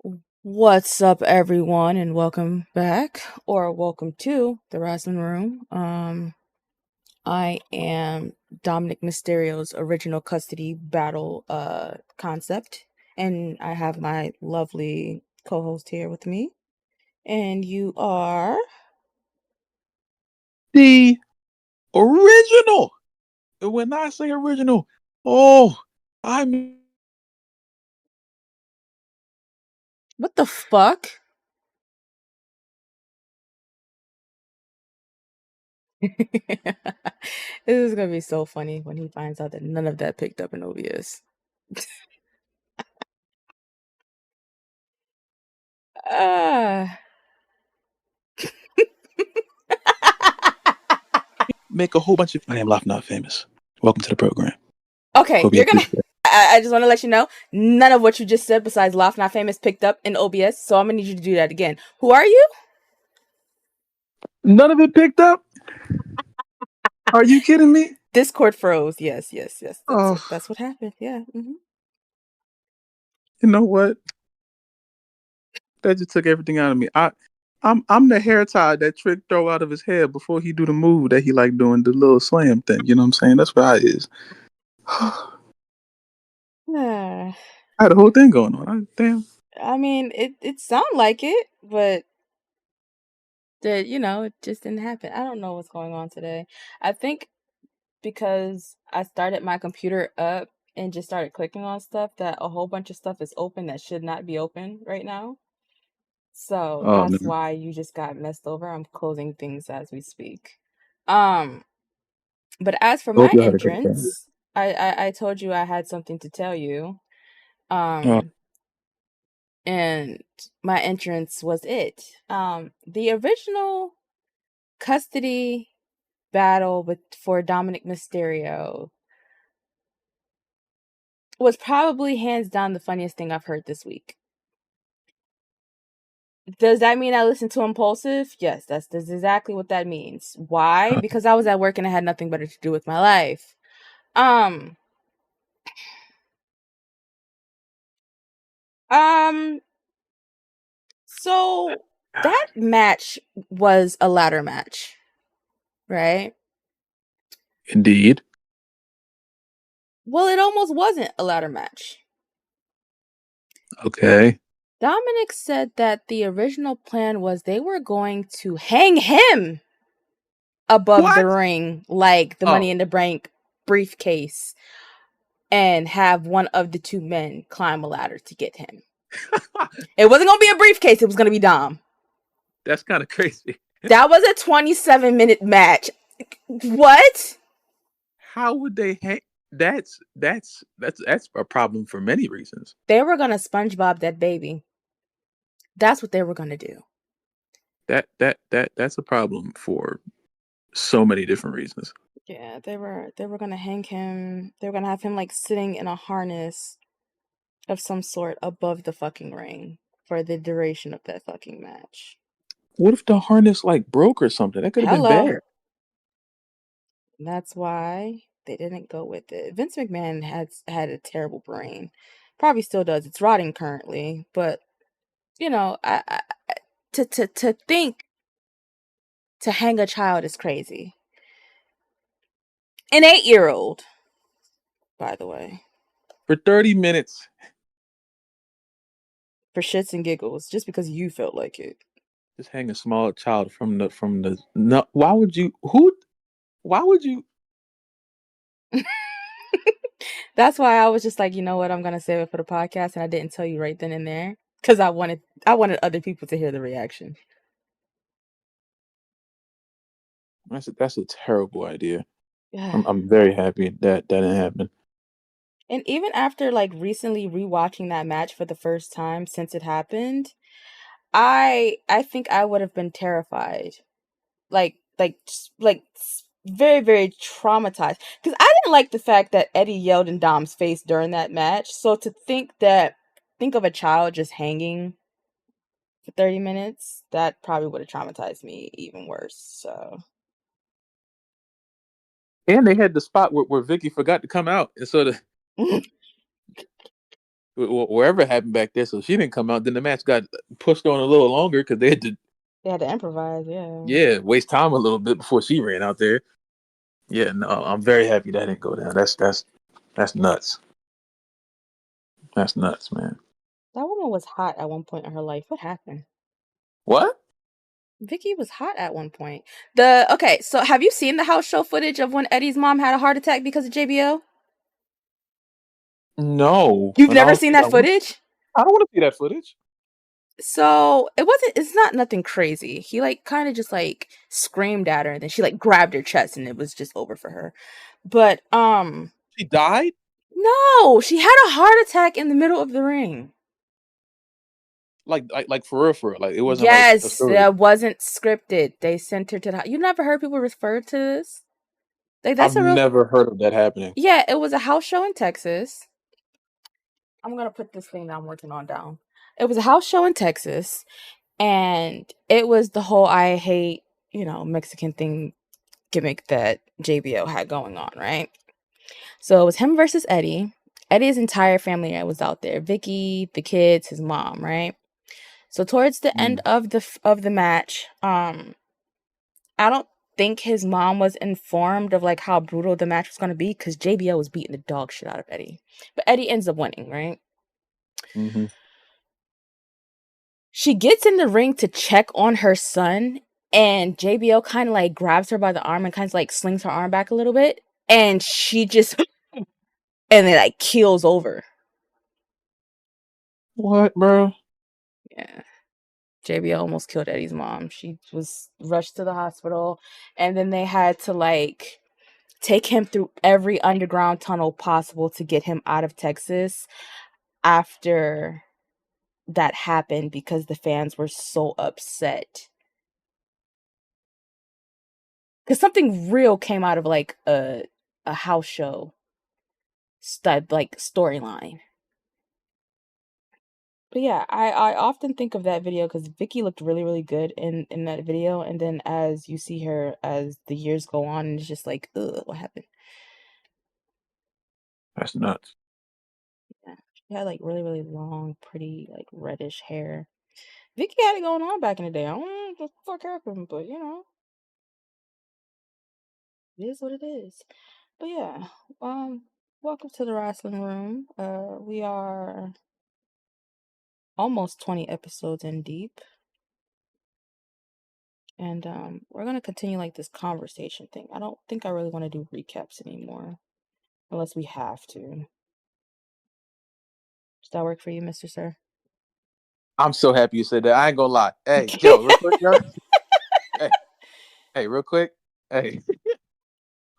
What's up, everyone, and welcome back or welcome to the Wrestling Room. I am Dominic Mysterio's original custody battle concept, and I have my lovely co-host here with me. And you are The original. And when I say original, oh, I mean what the fuck? This is gonna be so funny when he finds out that none of that picked up in OBS. Ah. make a whole bunch of. I am Laugh Not Famous. Welcome to the program. Okay, Hope you you're gonna. appreciate it. I just want to let you know, none of what you just said besides Laugh Not Famous picked up in OBS, so I'm gonna need you to do that again. Who are you? None of it picked up. Are you kidding me? Discord froze. Yes. Oh, That's what happened. Yeah. you know what? That just took everything out of me. I'm the hair tie that Trick throw out of his hair before he do the move that he like doing, the little slam thing. You know what I'm saying? That's what I is. I Ah, had a whole thing going on. Damn. I mean, it sounded like it, but it just didn't happen. I don't know what's going on today. I think because I started my computer up and just started clicking on stuff that a whole bunch of stuff is open that should not be open right now. So Oh that's man. why you just got messed over. I'm closing things as we speak. Um, but as for Hope my y'all had a good time. entrance, I told you I had something to tell you. Oh, Um, and my entrance was it. The original custody battle for Dominic Mysterio was probably hands down the funniest thing I've heard this week. Does that mean I listen to Impulsive? Yes, that's exactly what that means. Why? Because I was at work and I had nothing better to do with my life. Um, um, so that match was a ladder match, right? indeed. Well, it almost wasn't a ladder match. Okay. Dominic said that the original plan was they were going to hang him above the What? ring like the Money Oh. in the Bank briefcase and have one of the two men climb a ladder to get him. It wasn't going to be a briefcase, it was going to be Dom. That's kind of crazy. That was a 27-minute match. What? How would they hang? That's a problem for many reasons. They were going to SpongeBob that baby. That's what they were going to do. That's a problem for so many different reasons. Yeah, they were going to hang him. They were going to have him like sitting in a harness of some sort above the fucking ring for the duration of that fucking match. What if the harness like broke or something? That could have been Hello. bad. That's why they didn't go with it. Vince McMahon had a terrible brain. Probably still does. It's rotting currently, but I to think to hang a child is crazy. An 8-year-old, by the way, For 30 minutes. for shits and giggles, just because you felt like it. Just hang a small child from the no. Why would you? That's why I was just like, you know what, I'm gonna save it for the podcast, and I didn't tell you right then and there because I wanted other people to hear the reaction. That's a terrible idea. I'm very happy that didn't happen. And even after like recently rewatching that match for the first time since it happened, I think I would have been terrified. Very very traumatized cuz I didn't like the fact that Eddie yelled in Dom's face during that match. So to think of a child just hanging for 30 minutes, that probably would have traumatized me even worse. So, And they had the spot where Vicky forgot to come out, and so wherever it happened back there. So she didn't come out. Then the match got pushed on a little longer because they had to, They had to improvise, yeah. yeah, waste time a little bit before she ran out there. Yeah, no, I'm very happy that didn't go down. That's nuts. That's nuts, man. That woman was hot at one point in her life. What happened? What? Vicky was hot at one point. Okay, so have you seen the house show footage of when Eddie's mom had a heart attack because of JBO? No, You've and I never don't seen think that footage? I don't want to see that footage. So it's not nothing crazy. He like kind of just like screamed at her and then she like grabbed her chest and it was just over for her. But She died. no, she had a heart attack in the middle of the ring. Like for real. Like it wasn't like a Yes, story. that wasn't scripted. They sent her to the. You never heard people refer to this? Like that's I've a real. never heard of that happening. Yeah, it was a house show in Texas. I'm gonna put this thing that I'm working on down. It was a house show in Texas, and it was the whole I hate Mexican thing gimmick that JBO had going on, right? So it was him versus Eddie. Eddie's entire family was out there. Vicky, the kids, his mom, right? So towards the end of the match, I don't think his mom was informed of like how brutal the match was going to be because JBL was beating the dog shit out of Eddie. But Eddie ends up winning, right? Mm-hmm. She gets in the ring to check on her son, and JBL kind of like grabs her by the arm and kind of like slings her arm back a little bit, and she just and it like keels over. What, bro? Yeah. JBL almost killed Eddie's mom. She was rushed to the hospital, and then they had to like take him through every underground tunnel possible to get him out of Texas after that happened because the fans were so upset. Because something real came out of like a house show like storyline. But yeah, I often think of that video because Vicky looked really, really good in that video. And then as you see her as the years go on, and it's just like, ugh, what happened? That's nuts. Yeah. She had like really, really long, pretty, like reddish hair. Vicky had it going on back in the day. I don't know what the fuck happened, but it is what it is. But yeah, welcome to the wrestling room. We are almost 20 episodes in deep. And we're gonna continue like this conversation thing. I don't think I really want to do recaps anymore. Unless we have to. Does that work for you, Mr. Sir? I'm so happy you said that. I ain't gonna lie. Hey, yo, real quick, yo. Hey, real quick. Hey.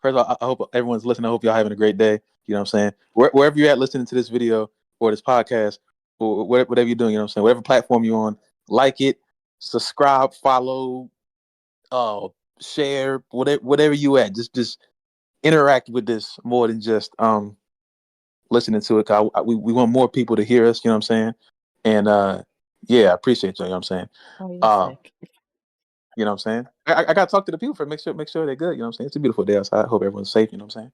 First of all, I hope everyone's listening. I hope y'all having a great day. You know what I'm saying? Wherever you're at listening to this video or this podcast or whatever you're doing, you know what I'm saying? Whatever platform you're on, like it, subscribe, follow, share, whatever you at. Just interact with this more than just listening to it. Cause we want more people to hear us, you know what I'm saying? And yeah, I appreciate you, you know what I'm saying? Oh, you're Um, sick. you know what I'm saying? I gotta talk to the people for make sure they're good, you know what I'm saying? It's a beautiful day outside. I hope everyone's safe, you know what I'm saying?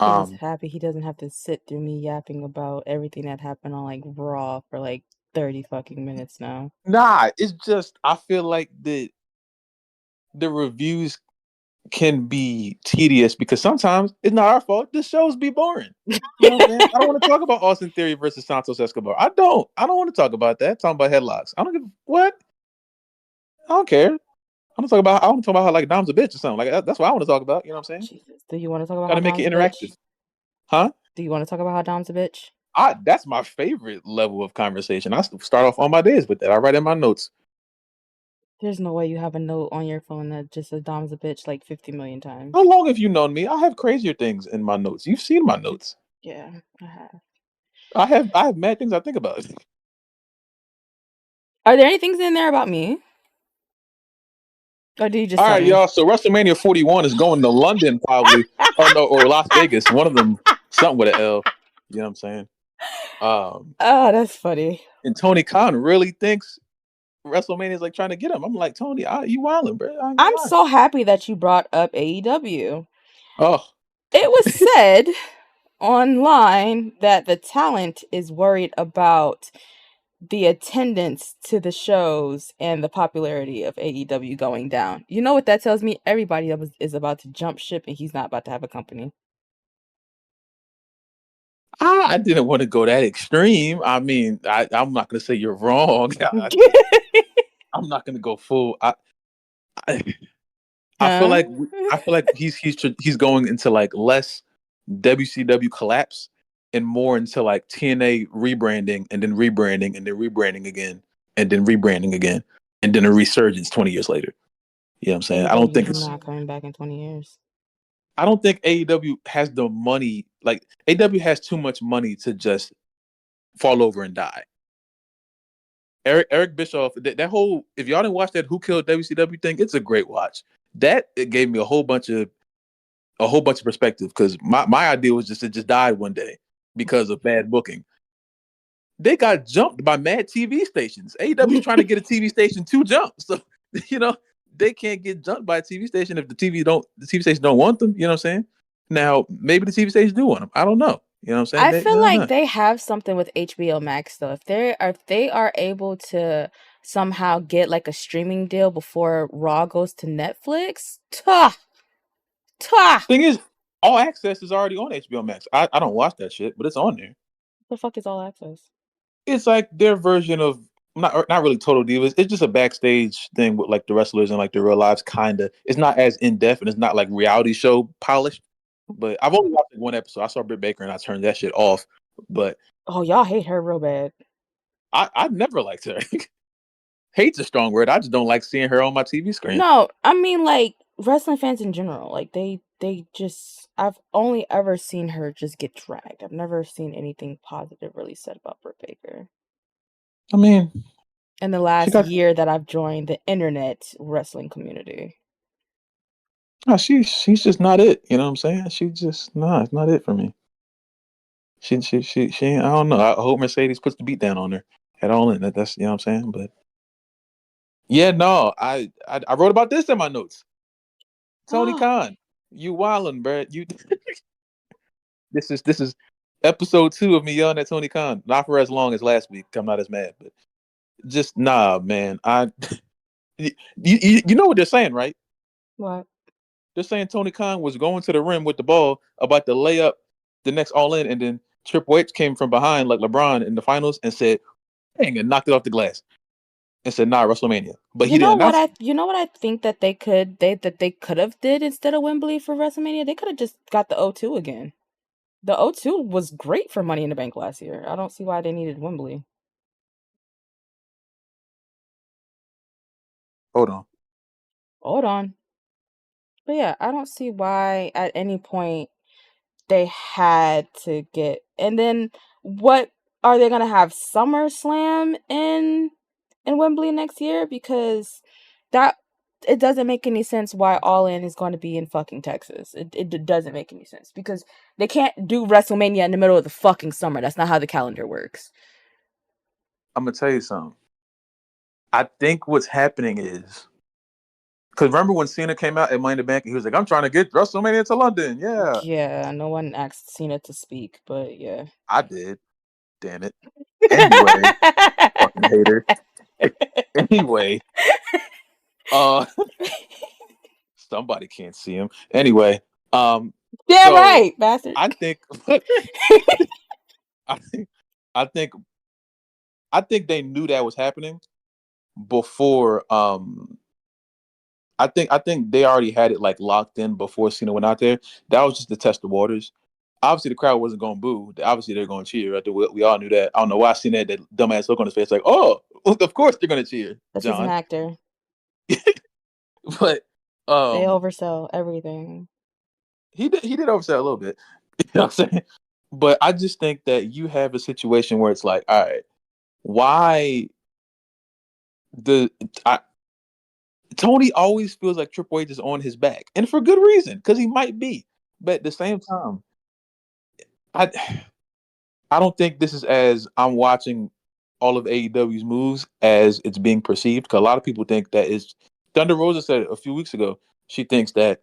He's just happy he doesn't have to sit through me yapping about everything that happened on like Raw for like 30 fucking minutes now. Nah, it's just I feel like the reviews can be tedious because sometimes it's not our fault. The shows be boring. You know what I'm saying? I don't want to talk about Austin Theory versus Santos Escobar. I don't. I don't want to talk about that. Talking about headlocks. I don't give what. I don't care. I want to talk about how like Dom's a bitch or something. Like that's what I want to talk about. You know what I'm saying? Jesus. Do you want to talk about Got how to make Dom's it a bitch? interactive, huh? Do you want to talk about how Dom's a bitch? That's my favorite level of conversation. I start off all my days with that. I write in my notes. There's no way you have a note on your phone that just says Dom's a bitch like 50 million times. How long have you known me? I have crazier things in my notes. You've seen my notes. Yeah, I have. I have mad things I think about. Are there any things in there about me? Or do you just All tell right, me? y'all. So WrestleMania 41 is going to London probably. Oh no, or Las Vegas. One of them, something with an L. You know what I'm saying? Oh, that's funny. And Tony Khan really thinks WrestleMania is like trying to get him. I'm like, Tony, you wildin', bro. I ain't gonna I'm lie. so happy that you brought up AEW. Oh, It was said online that the talent is worried about the attendance to the shows and the popularity of AEW going down. You know what that tells me? Everybody is about to jump ship and he's not about to have a company. I didn't want to go that extreme. I mean, I'm not going to say you're wrong. I'm not going to go full. I, I feel Huh? like he's going into like less WCW collapse and more into like TNA rebranding and then rebranding and then rebranding again and then rebranding again and then a resurgence 20 years later. You know what I'm saying? AEW is not coming back in 20 years. I don't think AEW has the money. Like AEW has too much money to just fall over and die. Eric Bischoff, that whole, if y'all didn't watch that Who Killed WCW thing, it's a great watch. That it gave me a whole bunch of perspective because my idea was just it just died one day because of bad booking. They got jumped by mad TV stations. AEW's trying to get a TV station to jump, so you know they can't get jumped by a TV station if the TV station don't want them. You know what I'm saying? Now maybe the TV stations do want them. I don't know. You know what I'm saying? I They, feel I don't like know. they have something with HBO Max though. If they are able to somehow get like a streaming deal before Raw goes to Netflix, ta. Thing is, All Access is already on HBO Max. I don't watch that shit, but it's on there. The fuck is All Access? It's like their version of not really Total Divas. It's just a backstage thing with like the wrestlers and like their real lives. Kinda. It's not as in depth and it's not like reality show polished. But I've only watched like one episode. I saw Britt Baker and I turned that shit off. But Oh, y'all hate her real bad. I never liked her. Hate's a strong word. I just don't like seeing her on my TV screen. No, I mean like wrestling fans in general. Like they just I've only ever seen her just get dragged. I've never seen anything positive really said about Britt Baker. I mean, In the she last got year that I've joined the internet wrestling community. no, she's just not it. You know what I'm saying? She just it's not it for me. She I don't know. I hope Mercedes puts the beat down on her at all in. That's you know what I'm saying? But yeah, no, I wrote about this in my notes. Tony Oh, Khan, you wildin', bro. You this is episode 2 of me yelling at Tony Khan. Not for as long as last week. I'm not as mad, but just man. You know what they're saying, right? what? They're saying Tony Khan was going to the rim with the ball, about to lay up the next all in, and then Triple H came from behind like LeBron in the finals and said, "Dang," and knocked it off the glass and said, "Nah, WrestleMania." But he didn't announce it. You know what I think that they could have did instead of Wembley for WrestleMania? They could have just got the O2 again. The O2 was great for Money in the Bank last year. I don't see why they needed Wembley. Hold on. Hold on. But yeah, I don't see why at any point they had to get. And then what are they gonna have SummerSlam in Wembley next year? Because that it doesn't make any sense why All In is going to be in fucking Texas. It doesn't make any sense because they can't do WrestleMania in the middle of the fucking summer. That's not how the calendar works. I'm gonna tell you something. I think what's happening is because remember when Cena came out at Money in the Bank and he was like, "I'm trying to get WrestleMania to London." Yeah, Yeah, no one asked Cena to speak, but yeah. I did. Damn it. Anyway, fucking hater. Anyway, uh, somebody can't see him. Anyway, Damn so right, bastard. I think, I think, I think, I think they knew that was happening before. I think they already had it like locked in before Cena went out there. That was just to test the waters. Obviously, the crowd wasn't going to boo. Obviously, they're going to cheer. I think we all knew that. I don't know why Cena had that dumbass look on his face, like, "Oh, of course they're going to cheer, But he's an John." actor. But They um, oversell everything. he did oversell a little bit. You know what I'm saying? But I just think that you have a situation where it's like, all right, why the I, Tony always feels like Triple H is on his back, and for good reason, because he might be. But at the same time, I I don't think this is as I'm watching all of AEW's moves as it's being perceived. Because a lot of people think that is Thunder Rosa said it a few weeks ago. She thinks that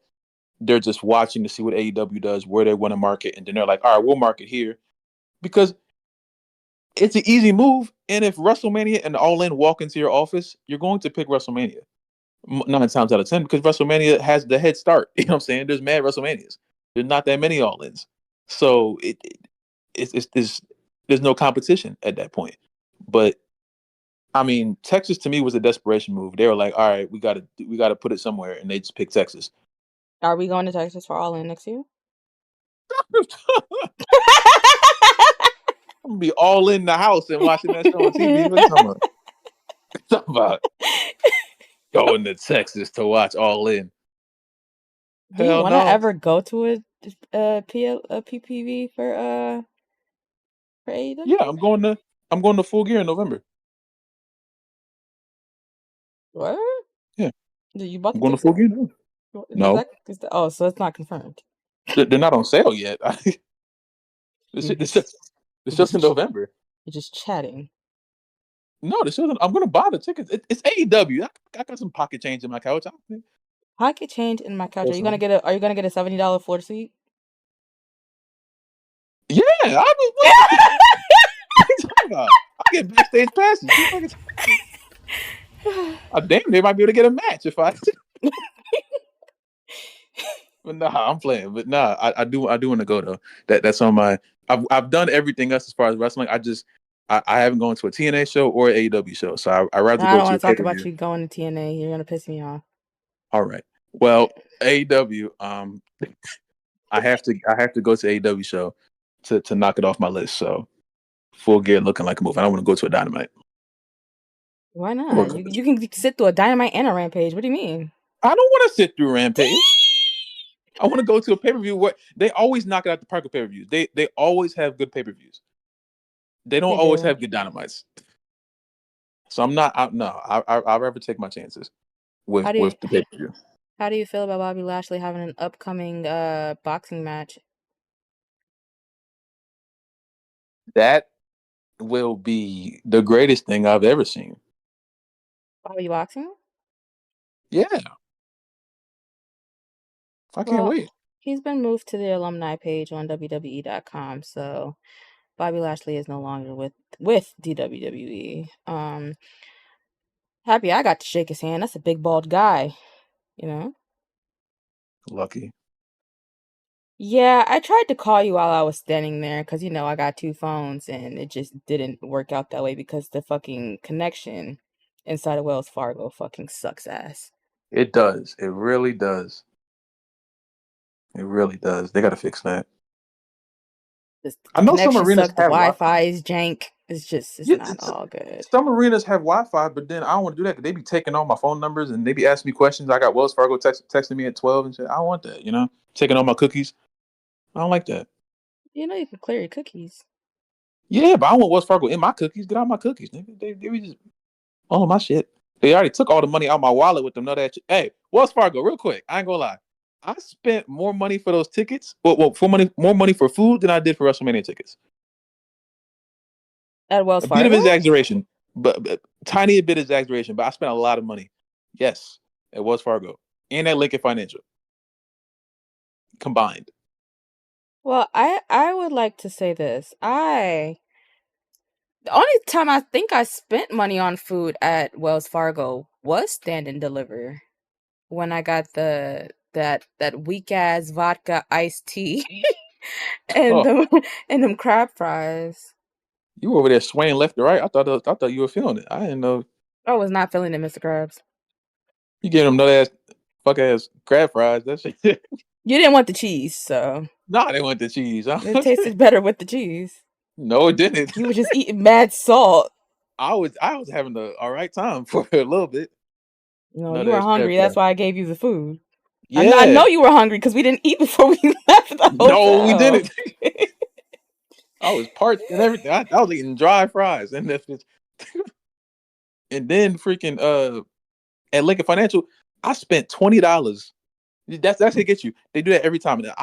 they're just watching to see what AEW does, where they want to market, and then they're like, all right, we'll market here because it's an easy move. And if WrestleMania and All In walk into your office, you're going to pick WrestleMania 9 times out of 10 because WrestleMania has the head start. You know what I'm saying? There's mad WrestleManias. There's not that many All Ins, so it's there's no competition at that point. But I mean, Texas to me was a desperation move. They were like, all right, we gotta put it somewhere, and they just picked Texas. Are we going to Texas for All In next year? I'm gonna be all in the house and watching that show on TV. What are you talking about? Talking about going to Texas to watch All In. Do you Hell want to no. ever go to a PPV for Yeah, AEW? I'm going to Full Gear in November. What? Yeah, Did you bought I'm the going to Full ticket? Gear. No, Does no, oh, so it's not confirmed. they're not on sale yet. This You're shit, this, just this you're show's in just November. you're just chatting. No, this show's. I'm going to buy the tickets. It's AEW. I got some pocket change in my couch. I think. Pocket change in my couch. Also, Are you gonna get a $70 floor seat? yeah, I was. What are you talking about? I get backstage passes. Damn, they might be able to get a match if I. But nah, I'm playing. But nah, I do want to go though. That's on my. I've done everything else as far as wrestling. I haven't gone to a TNA show or an AEW show, so I rather I go don't to a want to pay talk per about view. you going to TNA. You're gonna piss me off. All right. Well, AEW. I have to go to AEW show to knock it off my list. So Full Gear looking like a move. I don't want to go to a Dynamite. Why Or- not? You can sit through a Dynamite and a Rampage. What do you mean? I don't want to sit through Rampage. I want to go to a pay per view where they always knock it out the park with pay per views. They always have good pay per views. They don't They always do. have good Dynamites. So I'm not. No, I'd rather take my chances How with do you the pay per view. how do you feel about Bobby Lashley having an upcoming boxing match? That will be the greatest thing I've ever seen. Bobby boxing? Yeah, I can't Well, wait. he's been moved to the alumni page on WWE.com, so Bobby Lashley is no longer with DWWE. Happy I got to shake his hand. That's a big bald guy, you know? Lucky. Yeah, I tried to call you while I was standing there because, I got two phones and it just didn't work out that way because the fucking connection inside of Wells Fargo fucking sucks ass. It does. It really does. It really does. They got to fix that. I The know some connection arenas sucks, the have Wi-Fi. Wi-Fi is jank. It's Yeah, not all good. some arenas have Wi-Fi, but then I don't want to do that because they be taking all my phone numbers and they be asking me questions. I got Wells Fargo texting me at 12 and shit. I don't want that, taking all my cookies. I don't like that. You can clear your cookies. Yeah, but I want Wells Fargo in my cookies. Get out my cookies, nigga. They be just all of my shit. They already took all the money out my wallet with them. Know that? Hey, Wells Fargo, real quick. I ain't gonna lie. I spent more money for those tickets. Well, more money for food than I did for WrestleMania tickets. At Wells A bit of Fargo? exaggeration, but tiny bit of exaggeration. But I spent a lot of money. Yes, at Wells Fargo and at Lincoln Financial combined. Well, I would like to say this. The only time I think I spent money on food at Wells Fargo was stand and deliver when I got that weak ass vodka iced tea and Oh, them crab fries. you were over there swaying left to right. I thought you were feeling it. I didn't know I was not feeling it, Mr. Krabs. you gave them nut ass, fuck ass crab fries. That shit. You didn't want the cheese, so Nah, they went the cheese. it tasted better with the cheese. No, it didn't. You were just eating mad salt. I was having the all right time for a little bit. You Nut were ass crab hungry. That's fries. why I gave you the food. I Yeah. know you were hungry because we didn't eat before we left the No, we hotel. didn't. I was parched and everything. I was eating dry fries, and then freaking at Lincoln Financial, I spent $20. That's how it gets you. They do that every time. And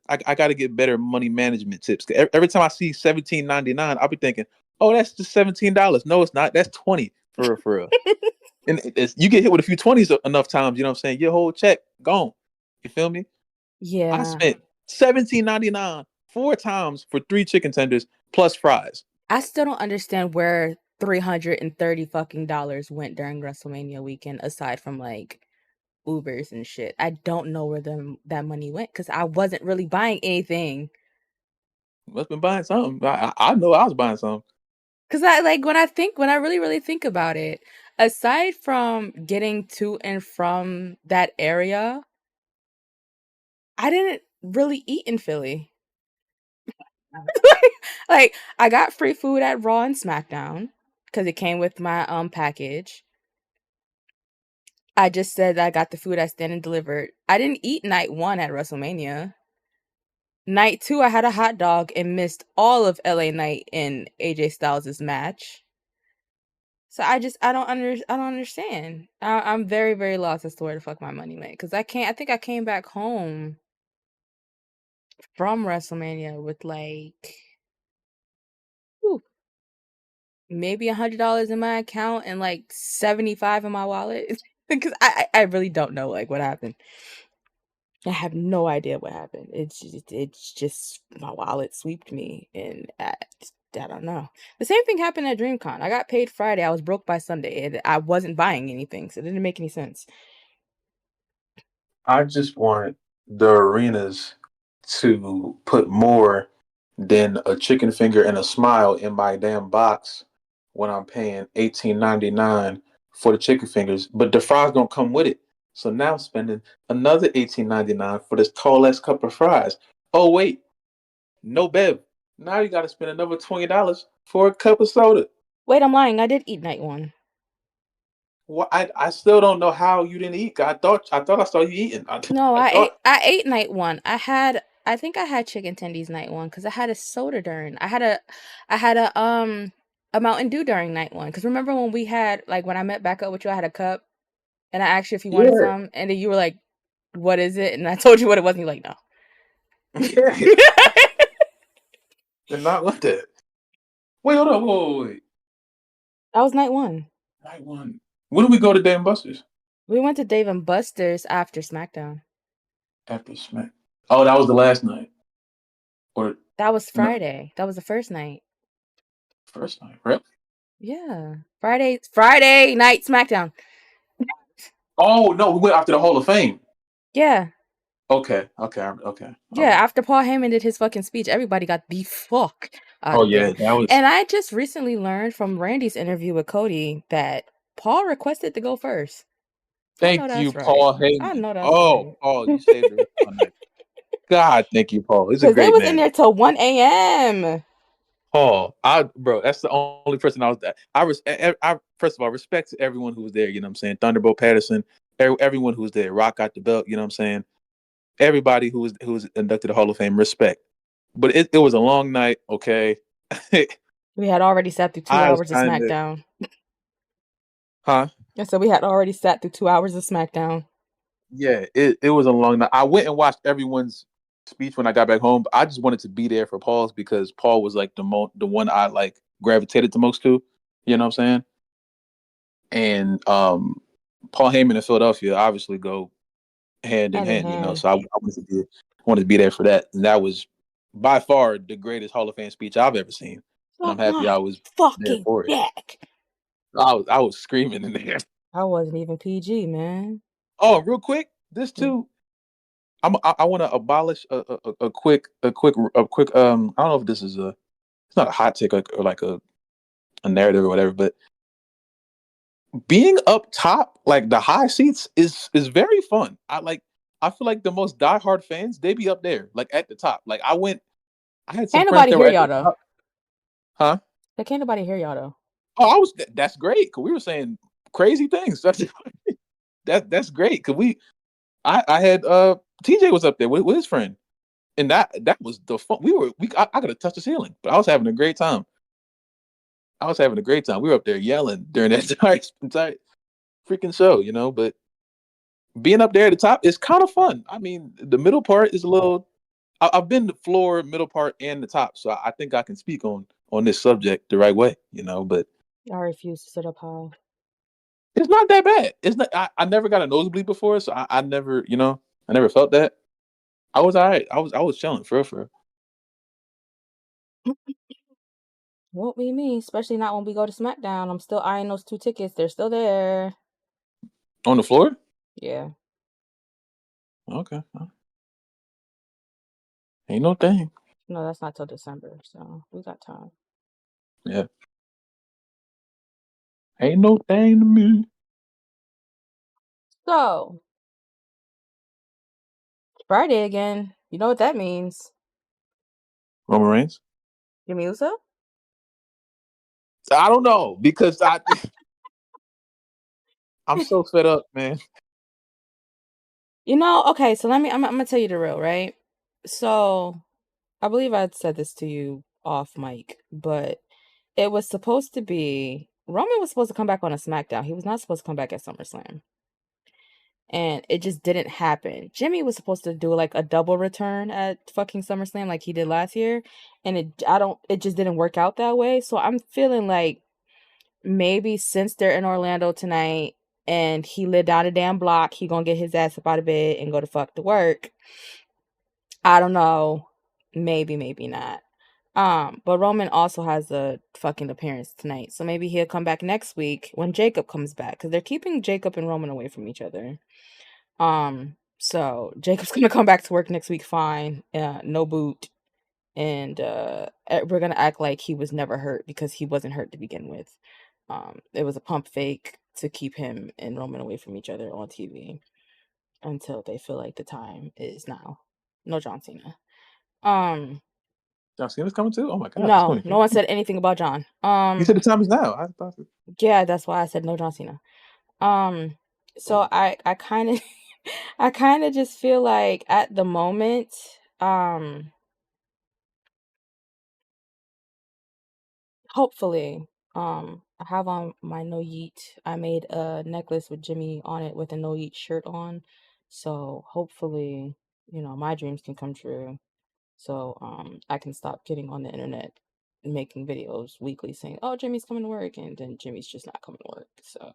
I got to get better money management tips. Every time I see $17.99, I'll be thinking, oh, that's just $17. No, it's not. That's 20 for real. And you get hit with a few 20s enough times. You know what I'm saying? Your whole check gone. You feel me? I Yeah. spent $17.99 4 times for 3 chicken tenders plus fries. I still don't understand where 330 fucking dollars went during WrestleMania weekend aside from like Ubers and shit. I don't know where that money went cuz I wasn't really buying anything. Must have been buying something. I know I was buying something. Cuz I like when I really think about it, aside from getting to and from that area, I didn't really eat in Philly. Like I got free food at Raw and SmackDown cuz it came with my package. I just said I got the food I stand and delivered. I didn't eat night 1 at WrestleMania. Night 2 I had a hot dog and missed all of LA Knight in AJ Styles' match. So I don't understand. I'm very very lost as to where the fuck my money went cuz I think I came back home from WrestleMania with like whew, maybe $100 in my account and like 75 in my wallet because I really don't know like what happened. I have no idea what happened. It's just my wallet sweeped me, and I don't know. The same thing happened at DreamCon. I got paid Friday. I was broke by Sunday, and I wasn't buying anything, so it didn't make any sense. I just want the arenas to put more than a chicken finger and a smile in my damn box when I'm paying $18.99 for the chicken fingers, but the fries don't come with it. So now I'm spending another $18.99 for this tall ass cup of fries. Oh wait, no bev. Now you got to spend another $20 for a cup of soda. Wait, I'm lying. I did eat night one. Well, I still don't know how you didn't eat. I thought I saw you eating. No, I I ate. thought I ate night one. I think I had chicken tendies night one because I had a soda during. I had a Mountain Dew during night one. Because remember when we had like when I met back up with you, I had a cup and I asked you if you wanted yeah some, and then you were like, "What is it?" And I told you what it was, and you're like, "No." yeah. Did not want that. Wait, hold on, wait. That was night one. Night one. When did we go to Dave and Buster's? We went to Dave and Buster's after SmackDown. After Smack. Oh, that was the last night. Or That was no, Friday. That was the first night. first night, right? Yeah, Friday night SmackDown. Oh no, we went after the Hall of Fame. Yeah, Okay. yeah. All right. After Paul Heyman did his fucking speech, everybody got the fuck out Oh of yeah, there. that was. And I just recently learned from Randy's interview with Cody that Paul requested to go first. I know Thank you, that's right. Paul I Heyman. know that's Oh, right. Paul, you saved the rest of my night. God, thank you, Paul. He's a Because they great was in man. there till 1 a.m. Paul, bro, that's the only person I was. I first of all respect to everyone who was there. You know what I'm saying? Thunderbolt Patterson, everyone who was there. Rock got the belt. You know what I'm saying? Everybody who was inducted to the Hall of Fame, respect. But it was a long night. Okay, We had already sat through two I was hours of kind of, SmackDown. huh? I said we had already sat through 2 hours of SmackDown. Yeah, it was a long night. I went and watched everyone's speech when I got back home. But I just wanted to be there for Paul's because Paul was like the one I like gravitated the most to. You know what I'm saying? And Paul Heyman in Philadelphia obviously go hand in Hand in hand. You know, hand. so I wanted to be there for that, and that was by far the greatest Hall of Fame speech I've ever seen. And I'm Suck happy I my was there fucking for it. dick. I was screaming in there. I wasn't even PG, man. Oh, real quick, this too. I want to abolish a quick. I don't know if this is a. It's not a hot take or like a narrative or whatever, but being up top, like the high seats, is very fun. I feel like the most diehard fans, they be up there, like at the top. Like I had some Can't friends nobody that were hear at y'all the though. top. Huh? Like, can't nobody hear y'all though. Oh, that's great. Cause we were saying crazy things. That's great. Cause I had TJ was up there with his friend, and that was the fun. I could have touched the ceiling, but I was having a great time. I was having a great time. We were up there yelling during that entire freaking show, but being up there at the top is kind of fun. I mean, the middle part is a little. I've been the floor, middle part, and the top, so I think I can speak on this subject the right way. But I refuse to sit up high. it's not that bad. It's not. I never got a nosebleed before, so I never, I never felt that. I was alright. I was chilling for real, for real. Won't be me, especially not when we go to SmackDown. I'm still eyeing those 2 tickets. They're still there. On the floor. Yeah. Okay, ain't no thing. No, that's not till December, so we got time. Yeah, ain't no thing to me. So, Friday again. You know what that means. Roman Reigns. Jimmy Uso? I don't know because I'm so fed up, man. Okay, so I'm gonna tell you the real, right? So, I believe I'd said this to you off mic, but it was supposed to be Roman was supposed to come back on a SmackDown. He was not supposed to come back at SummerSlam. And it just didn't happen. Jimmy was supposed to do like a double return at fucking SummerSlam like he did last year, and it just didn't work out that way. So I'm feeling like maybe since they're in Orlando tonight and he lived down a damn block, he gonna get his ass up out of bed and go to fuck to work. I don't know. Maybe not. But Roman also has a fucking appearance tonight. So maybe he'll come back next week when Jacob comes back. Because they're keeping Jacob and Roman away from each other. So Jacob's gonna come back to work next week fine. No boot. And we're gonna act like he was never hurt because he wasn't hurt to begin with. It was a pump fake to keep him and Roman away from each other on TV until they feel like the time is now. No John Cena. John Cena's coming too. Oh my god, it's No, no 2020. one said anything about John. You said the time is now. I thought Yeah, that's why I said no John Cena. So I kind of I kind of just feel like at the moment, hopefully, I have on my no yeet. I made a necklace with Jimmy on it with a no yeet shirt on. So hopefully, my dreams can come true. So I can stop getting on the internet and making videos weekly saying, "Oh, Jimmy's coming to work," and then Jimmy's just not coming to work. So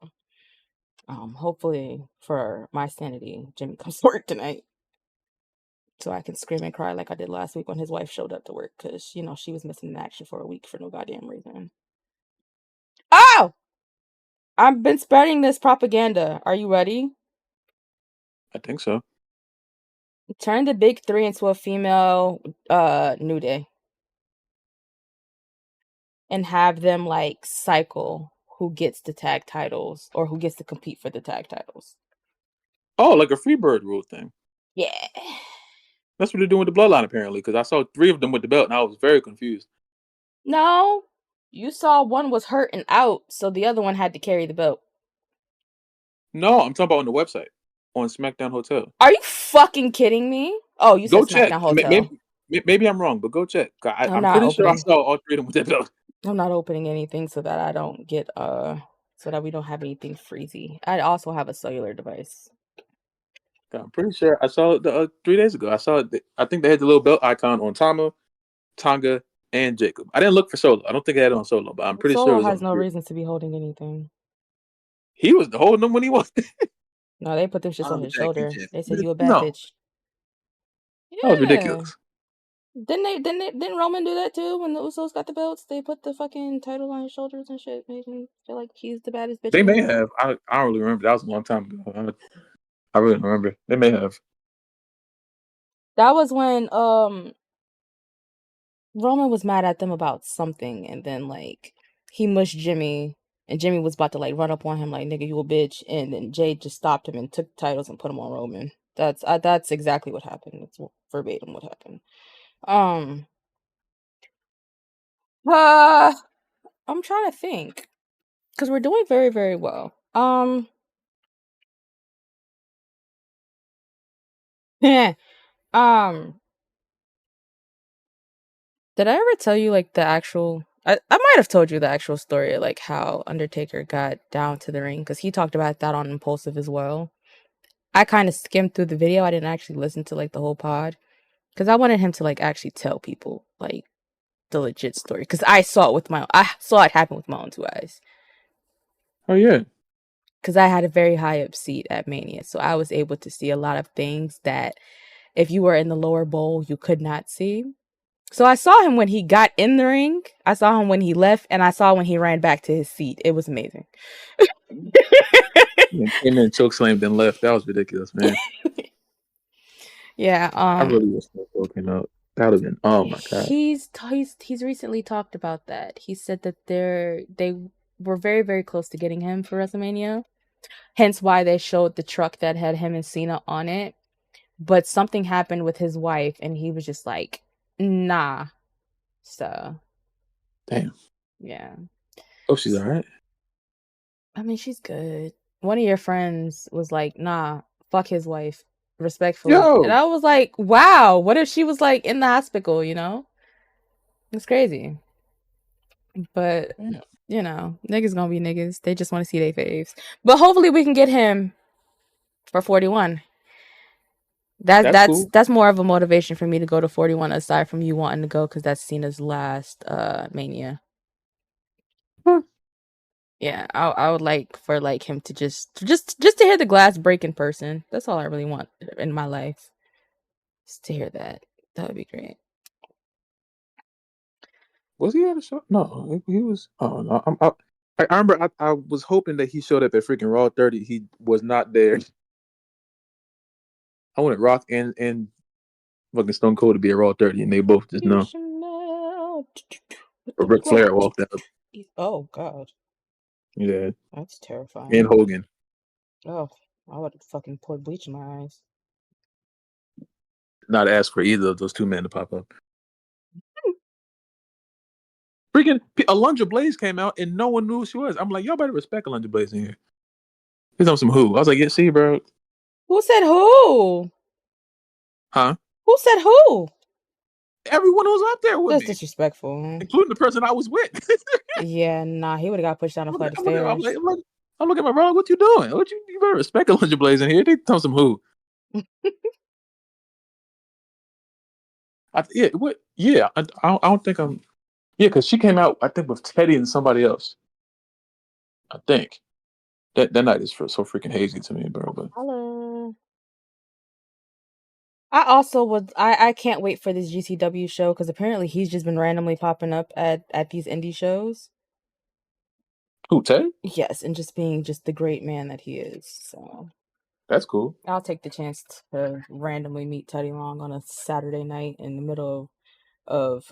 hopefully for my sanity, Jimmy comes to work tonight. So I can scream and cry like I did last week when his wife showed up to work because, she was missing in action for a week for no goddamn reason. Oh! I've been spreading this propaganda. Are you ready? I think so. Turn the big three into a female New Day. And have them like cycle who gets the tag titles or who gets to compete for the tag titles. Oh, like a Freebird rule thing. Yeah. That's what they're doing with the Bloodline apparently. Because I saw 3 of them with the belt, and I was very confused. No. You saw one was hurt and out, so the other one had to carry the belt. No, I'm talking about on the website on SmackDown Hotel. Are you fucking kidding me? Oh, you said Go check. SmackDown Hotel. Maybe I'm wrong, but go check. I'm I'm not pretty sure I opening. saw all 3 of them with that belt. I'm not opening anything so that I don't get so that we don't have anything freezy. I also have a cellular device. I'm pretty sure I saw it 3 days ago. I saw it. I think they had the little belt icon on Tama, Tonga, and Jacob. I didn't look for Solo. I don't think I had it on Solo, but I'm pretty sure it Solo was has on no 3. reason to be holding anything. He was holding them when he was. No, they put them shits on I'm a his tag team shoulder. They said champion. you a bad No, bitch. that was Yeah. ridiculous. Didn't Roman do that too when the Usos got the belts? They put the fucking title on his shoulders and shit, made him feel like he's the baddest bitch They in the may world. have. I don't really remember. That was a long time ago. I really don't remember. They may have. That was when Roman was mad at them about something, and then like he mushed Jimmy, and Jimmy was about to like run up on him like nigga you a bitch, and then Jade just stopped him and took the titles and put them on Roman. That's exactly what happened. It's verbatim what happened. Um, uh, I'm trying to think because we're doing very very well. Um, did I ever tell you like the actual? I might have told you the actual story, like how Undertaker got down to the ring because he talked about that on Impulsive as well. I kind of skimmed through the video. I didn't actually listen to like the whole pod because I wanted him to like actually tell people like the legit story because I saw it happen with my own 2 eyes Oh yeah. because I had a very high up seat at Mania, so I was able to see a lot of things that if you were in the lower bowl, you could not see. So I saw him when he got in the ring. I saw him when he left, and I saw when he ran back to his seat. It was amazing. Yeah, came in, choke slammed, then left. That was ridiculous, man. Yeah. I really wish that show came out. That would have been. Oh my god. He's recently talked about that. He said that they were very very close to getting him for WrestleMania. Hence why they showed the truck that had him and Cena on it. But something happened with his wife, and he was just like, "Nah." So Damn. yeah. Oh, she's all right. I mean, she's good. One of your friends was like, "Nah, fuck his wife," respectfully, and Yo. I was like, "Wow, what if she was like in the hospital?" You know, it's crazy. But Damn. you know, niggas gonna be niggas. They just want to see their faves. But hopefully, we can get him for 41. That's That's that's cool. that's more of a motivation for me to go to 41, aside from you wanting to go because that's Cena's last Mania. Huh. Yeah, I would like for like him to just to hear the glass break in person. That's all I really want in my life. Just to hear that. That would be great. Was he at a show? No, he was. Oh no, I remember. I was hoping that he showed up at freaking Raw 30. He was not there. I wanted Rock and fucking Stone Cold to be at Raw 30, and they both just You know. should know with Or the Ric clock. Flair walked out. Oh God, Yeah, that's and terrifying. Hogan. Oh, I would have fucking poured bleach in my eyes. Not ask for either of those two men to pop up. Freaking Alundra Blaze came out and no one knew who she was. I'm like, y'all better respect Alundra Blaze in here. He's on some who? I was like, yeah, see, bro. Who said who? Huh? Who said who? Everyone who was out there with That's me, disrespectful. including the person I was with. Yeah, nah, he would have got pushed down a flight of stairs. I'm looking at my bro. What you doing? You better respect Alundra Blaze in here. They tell some who. Yeah, what? Yeah, I don't think I'm. Yeah, because she came out, I think, with Teddy and somebody else. I think that night is so freaking hazy to me, bro. But Hello. I also would. I can't wait for this GCW show because apparently he's just been randomly popping up at these indie shows. who? Teddy? Yes, and just being just the great man that he is. So That's cool. I'll take the chance to randomly meet Teddy Long on a Saturday night in the middle of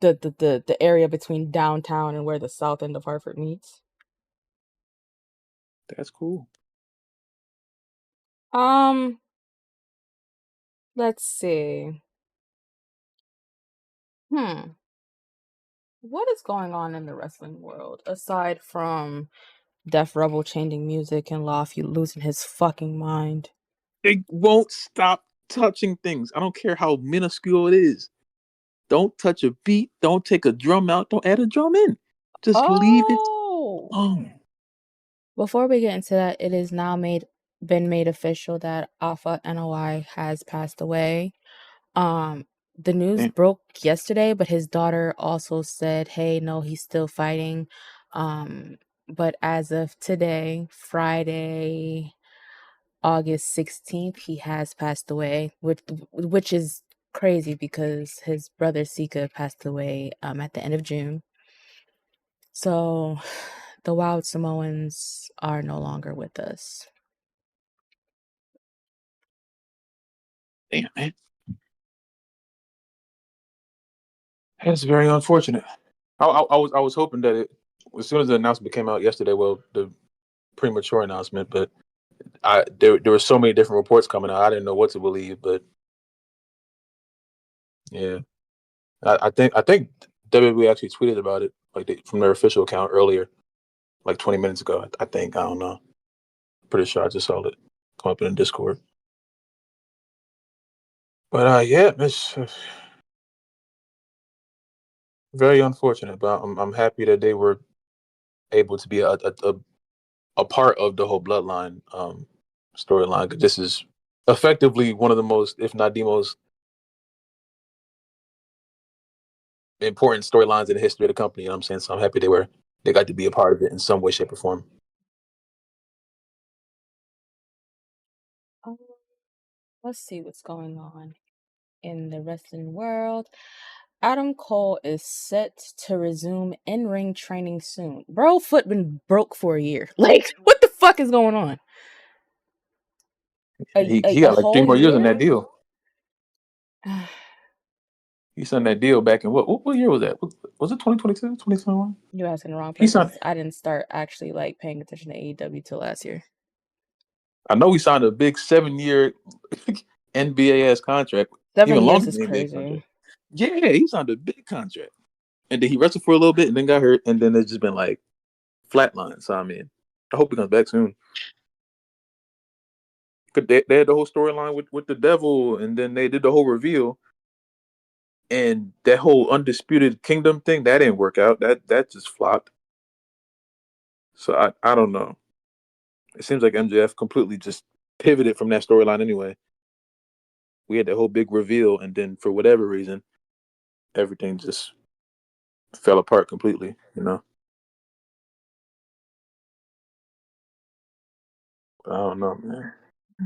the area between downtown and where the south end of Hartford meets. That's cool. Um, let's see. Hmm. What is going on in the wrestling world aside from Def Rebel changing music and Law losing his fucking mind? They won't stop touching things. I don't care how minuscule it is. Don't touch a beat. Don't take a drum out. Don't add a drum in. Just leave it Oh, alone. before we get into that, it is now been made official that Alpha NOI has passed away. Um, the news Damn. broke yesterday, but his daughter also said, "Hey, no, he's still fighting." Um, but as of today, Friday, August 16th, he has passed away, which is crazy because his brother Sika passed away at the end of June. So the Wild Samoans are no longer with us. Damn, man. That's very unfortunate. I was hoping that as soon as the announcement came out yesterday, well, the premature announcement, but there were so many different reports coming out. I didn't know what to believe, but yeah, I think WWE actually tweeted about it from their official account earlier, like 20 minutes ago. I think I don't know. Pretty sure I just saw it come up in the Discord. But yeah, it's very unfortunate. But I'm happy that they were able to be a part of the whole bloodline storyline. 'Cause this is effectively one of the most, if not the most important storylines in the history of the company. You know what I'm saying? So I'm happy they got to be a part of it in some way, shape, or form. Let's see what's going on in the wrestling world. Adam Cole is set to resume in-ring training soon. Bro, foot been broke for a year. Like, what the fuck is going on? He A got like 3 whole more years on year? that deal. He signed that deal back in what year was that? Was it 2022, 2021? You're asking the wrong He person signed. because I didn't start actually like paying attention to AEW till last year. I know he signed a big 7-year NBA ass contract, 7 years even longer is than the NBA crazy. contract. Yeah, he signed a big contract, and then he wrestled for a little bit, and then got hurt, and then it's just been like flatline. So I mean, I hope he comes back soon. Cause they had the whole storyline with the devil, and then they did the whole reveal, and that whole undisputed kingdom thing that didn't work out. That just flopped. So I don't know. It seems like MJF completely just pivoted from that storyline anyway. We had that whole big reveal, and then for whatever reason, everything just fell apart completely. I don't know, man.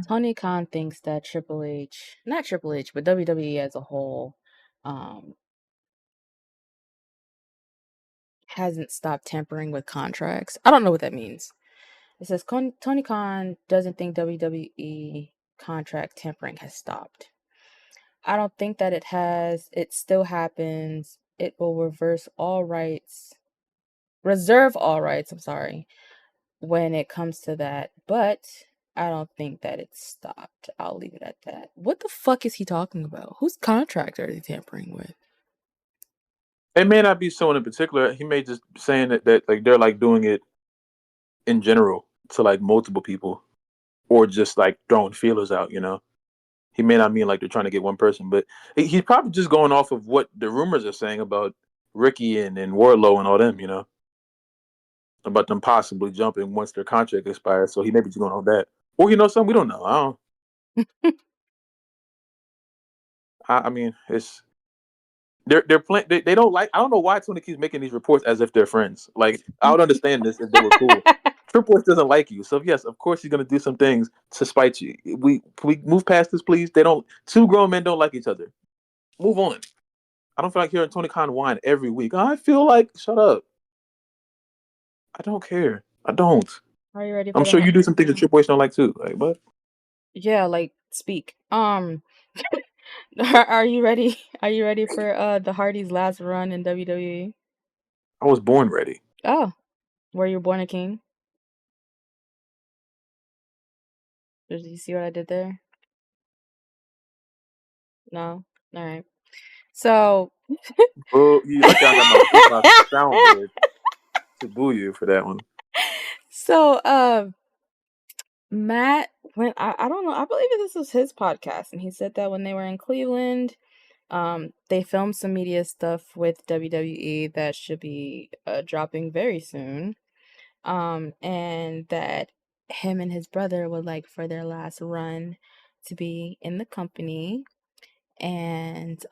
Tony Khan thinks that not Triple H, but WWE as a whole, hasn't stopped tampering with contracts. I don't know what that means. It says Tony Khan doesn't think WWE contract tampering has stopped. I don't think that it has. It still happens. It will reserve all rights, I'm sorry, when it comes to that. But I don't think that it's stopped. I'll leave it at that. What the fuck is he talking about? Whose contract are they tampering with? It may not be someone in particular. He may just saying that like they're like doing it in general to like multiple people, or just like throwing feelers out. He may not mean like they're trying to get one person, but he's probably just going off of what the rumors are saying about Ricky and Wardlow and all them. About them possibly jumping once their contract expires. So he may be just going on that, or something we don't know. I mean, it's they're playing. They don't like. I don't know why Tony keeps making these reports as if they're friends. Like I would understand this if they were cool. Triple H doesn't like you, so yes, of course he's gonna do some things to spite you. Can we move past this, please? They don't. Two grown men don't like each other. Move on. I don't feel like hearing Tony Khan whine every week. I feel like shut up. I don't care. I don't. Are you ready I'm for sure the? you do some things that Triple H don't like too. Like what? Yeah, like speak. Are you ready? Are you ready for the Hardys' last run in WWE? I was born ready. Oh, were you born a king? Did you see what I did there? No. All right. So, Boo! You lucky I got my soundboard to boo you for that one. so Matt when I don't know, I believe this was his podcast, and he said that when they were in Cleveland, they filmed some media stuff with WWE that should be dropping very soon. And that him and his brother would like for their last run to be in the company, and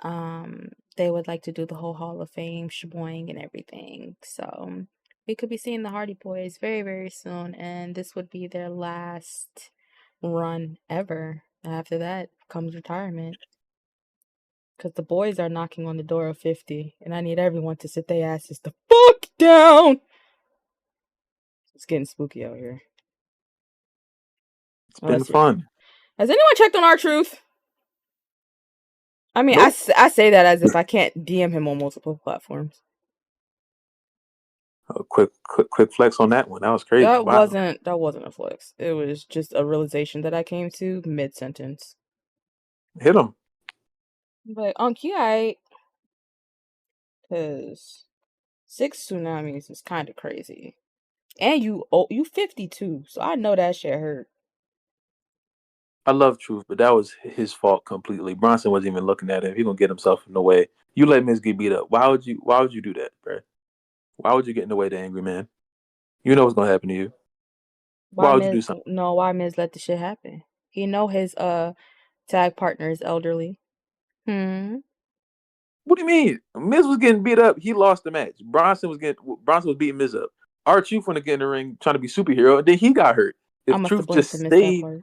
they would like to do the whole Hall of Fame sheboing and everything. So we could be seeing the Hardy Boys very, very soon, and this would be their last run ever. After that comes retirement. Because the boys are knocking on the door of 50, and I need everyone to sit their asses the fuck down. It's getting spooky out here. It's Oh, been let's see. fun. Has anyone checked on R-Truth? I mean, Nope. I say that as if I can't DM him on multiple platforms. A quick flex on that one. That was crazy. Wow. That wasn't a flex. It was just a realization that I came to mid sentence. Hit him. But you because 6 tsunamis is kind of crazy, and you 52, so I know that shit hurt. I love Truth, but that was his fault completely. Bronson wasn't even looking at him. He gonna get himself in the way. You let Miz get beat up. Why would you do that, bro? Why would you get in the way, the angry man? You know what's gonna happen to you. Why would you do something? Why Miz let the shit happen? He know his tag partner is elderly. Hmm. What do you mean? Miz was getting beat up. He lost the match. Bronson was beating Miz up. R-Truth wanted to get in the ring trying to be superhero, and then he got hurt. I If must have Truth blinked just to miss that stayed, part.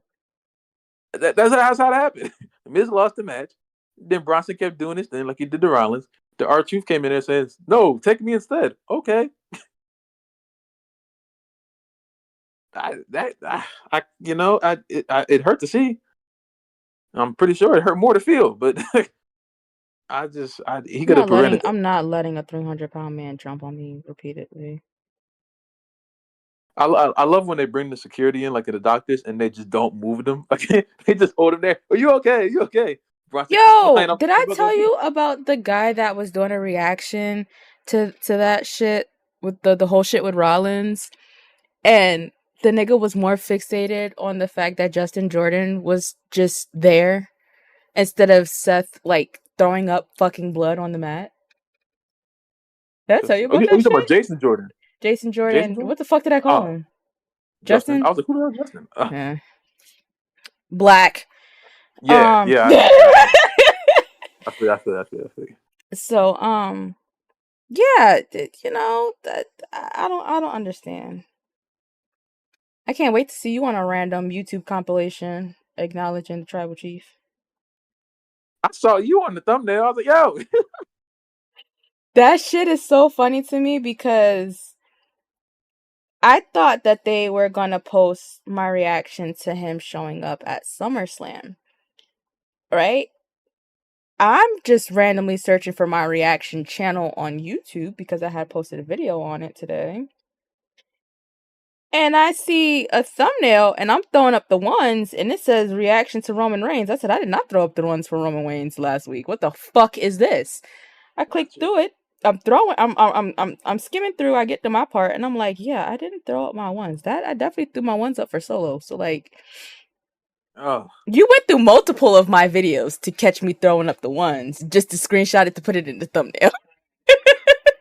That's how it happened. Miz lost the match. Then Bronson kept doing his thing like he did the Rollins. The R-Truth came in there and says, "No, take me instead." Okay, it hurt to see. I'm pretty sure it hurt more to feel, but he could have prevented that. I'm not letting a 300-pound man jump on me repeatedly. I love when they bring the security in, like at the doctors, and they just don't move them. Like they just hold him there. Are you okay? Are you okay? Bronson keeps flying Yo, off did the I turnbuckle. tell you about the guy that was doing a reaction to that shit with the whole shit with Rollins? And the nigga was more fixated on the fact that Justin Jordan was just there instead of Seth like throwing up fucking blood on the mat. Did I tell you Oh, about you that talking about shit? Jason Jordan? Jason Jason Jordan. Jordan? What the fuck did I call Oh, him? Justin. I Justin? was like, who the hell is Justin? Yeah. Black. Yeah, Um yeah. I feel. so yeah, you know, that I don't understand. I can't wait to see you on a random YouTube compilation acknowledging the tribal chief. I saw you on the thumbnail. I was like, yo. That shit is so funny to me because I thought that they were gonna post my reaction to him showing up at SummerSlam, right? I'm just randomly searching for my reaction channel on YouTube because I had posted a video on it today. And I see a thumbnail and I'm throwing up the ones and it says reaction to Roman Reigns. I said, I did not throw up the ones for Roman Reigns last week. What the fuck is this? I clicked Gotcha. through it. I'm skimming through. I get to my part and I'm like, yeah, I didn't throw up my ones. That I definitely threw my ones up for Solo. So like, Oh, you went through multiple of my videos to catch me throwing up the ones, just to screenshot it to put it in the thumbnail.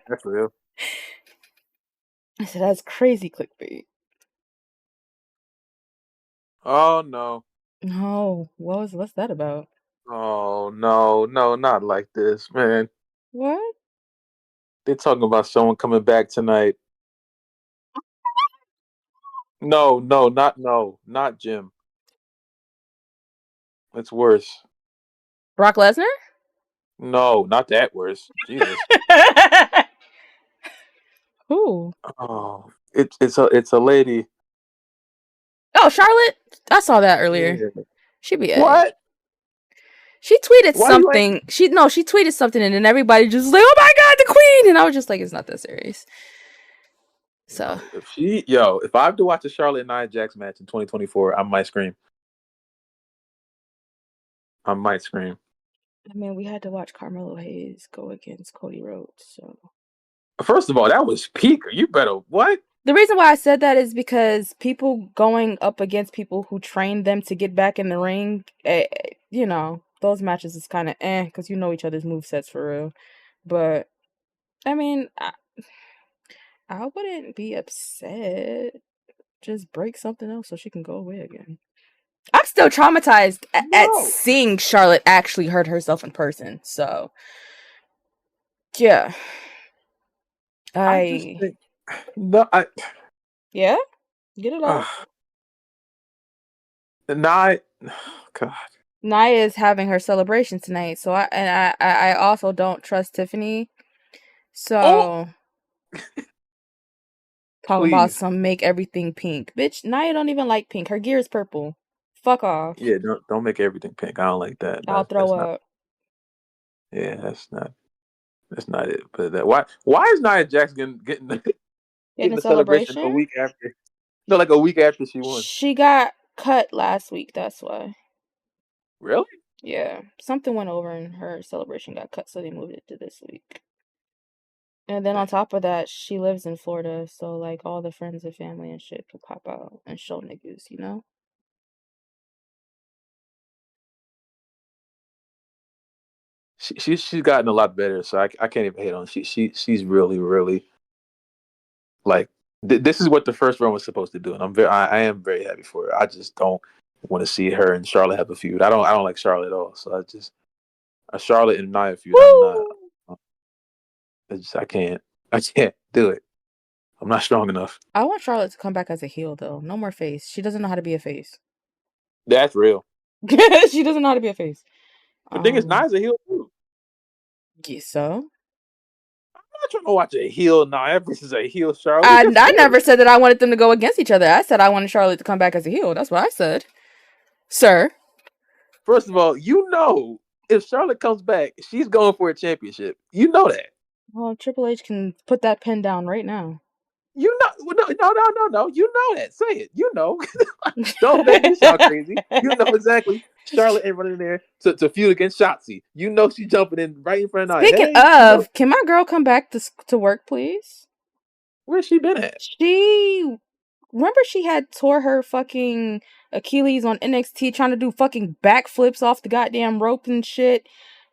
that's real. I said, that's crazy clickbait. Oh no. No, what's that about? Oh no, no, not like this, man. What? They're talking about someone coming back tonight. Not Jim. It's worse. Brock Lesnar? No, not that worse. Jesus. Who? Oh, it's a lady. Oh, Charlotte. I saw that earlier. Yeah. She be a. What? She tweeted Why you ain't? something. She tweeted something, and then everybody just was like, "Oh my god, the queen!" And I was just like, "It's not that serious." So, If I have to watch a Charlotte and Nia Jax match in 2024, I might scream. I might scream. I mean, we had to watch Carmelo Hayes go against Cody Rhodes. So, First of all, that was peak. You better what? the reason why I said that is because people going up against people who trained them to get back in the ring, those matches is kind of because you know each other's movesets for real. But I mean, I wouldn't be upset. Just break something else so she can go away again. I'm still traumatized at No, seeing Charlotte actually hurt herself in person. So, yeah. I just I think no. yeah, get it Uh, off. not. God. Naya is having her celebration tonight, so I also don't trust Tiffany. Oh, So talking about please. some make everything pink, bitch. Naya don't even like pink. Her gear is purple. Fuck off. Yeah, don't make everything pink. I don't like that. I'll throw That's not. up. Yeah, that's not it. But why is Nia Jax getting Getting getting a the celebration a celebration. week after? No, like a week after she won. She got cut last week. That's why. Really? Yeah, something went over and her celebration got cut, so they moved it to this week. And then on top of that, she lives in Florida, so like all the friends and family and shit could pop out and show niggas, you know? She's gotten a lot better, so I can't even hate on. She's really like this is what the first run was supposed to do, and I am very happy for her. I just don't want to see her and Charlotte have a feud. I don't like Charlotte at all. So I just a Charlotte and Nia feud. I'm not. Woo! I can't do it. I'm not strong enough. I want Charlotte to come back as a heel though. No more face. She doesn't know how to be a face. That's real. She doesn't know how to be a face. The thing is, Nia's a heel too. Guess so. I'm not trying to watch a heel Nia versus a heel Charlotte. I Who cares? never said that I wanted them to go against each other. I said I wanted Charlotte to come back as a heel. That's what I said, sir. First of all, if Charlotte comes back, she's going for a championship. You know that. Well, Triple H can put that pen down right now. You know, no. You know that. Say it. You know. Don't make me sound crazy. You know exactly. Charlotte ain't running there to feud against Shotzi. You know she's jumping in right in front of Nia. Speaking Hey, you know of, can my girl come back to work, please? where's she been at? Remember she had tore her fucking Achilles on NXT trying to do fucking backflips off the goddamn rope and shit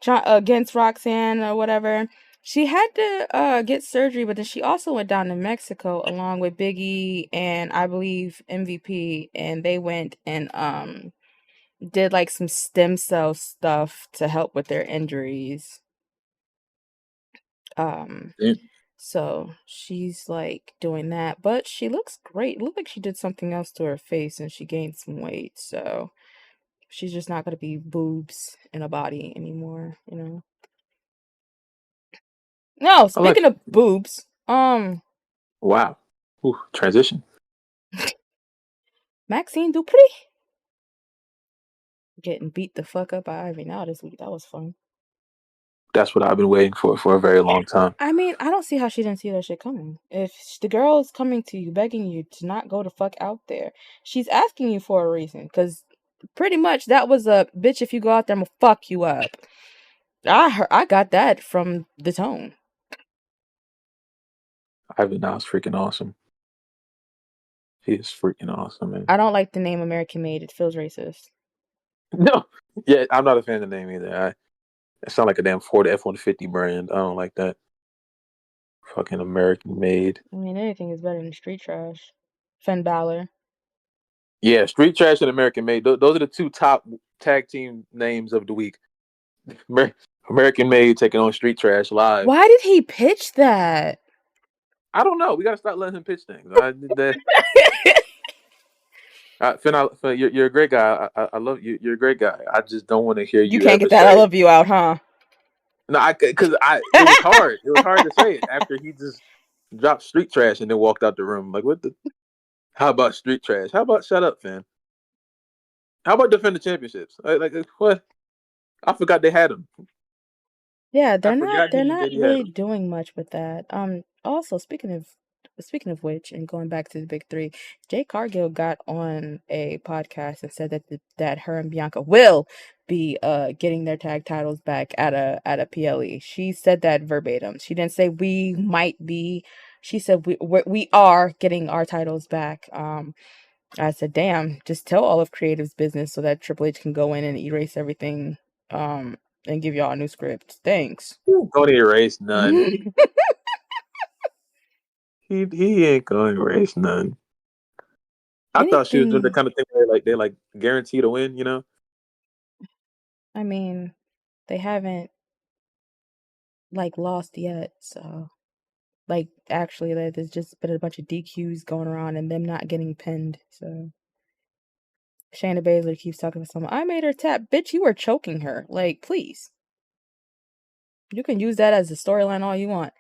against Roxanne or whatever. She had to get surgery, but then she also went down to Mexico along with Big E and I believe MVP, and they went and did like some stem cell stuff to help with their injuries. Yeah. So she's like doing that, but she looks great. It looked like she did something else to her face and she gained some weight. So she's just not gonna be boobs in a body anymore, you know. No, I like. speaking of boobs, Wow. Ooh, transition. Maxine Dupree getting beat the fuck up by Ivy now this week. That was fun. That's what I've been waiting for a very long time. I mean, I don't see how she didn't see that shit coming. If the girl is coming to you, begging you to not go the fuck out there, she's asking you for a reason. Because pretty much that was a bitch. If you go out there, I'm gonna fuck you up. I got that from the tone. Ivy now is freaking awesome. He is freaking awesome, man. I don't like the name American Made. It feels racist. No. Yeah, I'm not a fan of the name either. It sounds like a damn Ford F-150 brand. I don't like that. Fucking American made. I mean, anything is better than Street Trash. Finn Balor. Yeah, Street Trash and American Made. Those are the two top tag team names of the week. American Made taking on Street Trash live. Why did he pitch that? I don't know. We got to start letting him pitch things. Finn, you're a great guy. I love you. You're a great guy. I just don't want to hear you. You can't ever get that say, I love you out, huh? No, because it was hard. It was hard to say it after he just dropped Street Trash and then walked out the room. Like, what the? How about Street Trash? How about shut up, Finn? How about defend the championships? Like what? I forgot they had them. Yeah, they're forgot not he had really them. doing much with that. Also speaking of which, and going back to the big three, Jay Cargill got on a podcast and said that her and Bianca will be getting their tag titles back at a PLE. She said that verbatim. She didn't say we might be. She said we are getting our titles back. I said, damn, just tell all of Creative's business so that Triple H can go in and erase everything and give y'all a new script. Thanks. Don't erase none. he ain't going to erase none. I thought she was doing the kind of thing where they like guarantee to win, you know? I mean, they haven't like lost yet, so like actually there's just been a bunch of DQs going around and them not getting pinned, so Shayna Baszler keeps talking to someone. I made her tap. Bitch, you were choking her. Like, please. You can use that as a storyline all you want.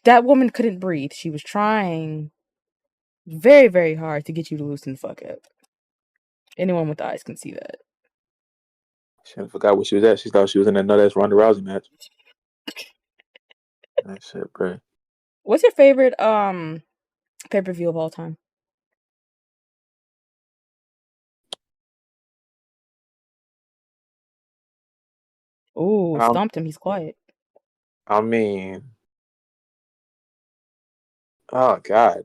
That woman couldn't breathe. She was trying very, very hard to get you to loosen the fuck up. Anyone with eyes can see that. She forgot where she was at. She thought she was in that nut-ass Ronda Rousey match. That shit, bro. What's your favorite pay-per-view of all time? Ooh, stumped him. He's quiet. I mean, oh god,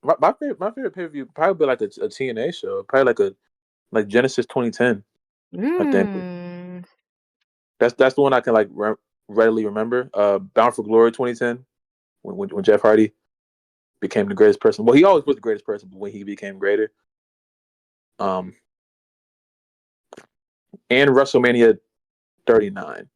my favorite pay-per-view probably be like a TNA show, probably like Genesis 2010. I think that's the one I can like readily remember. Bound for Glory 2010, when Jeff Hardy became the greatest person. Well, he always was the greatest person, but when he became greater. And WrestleMania 39.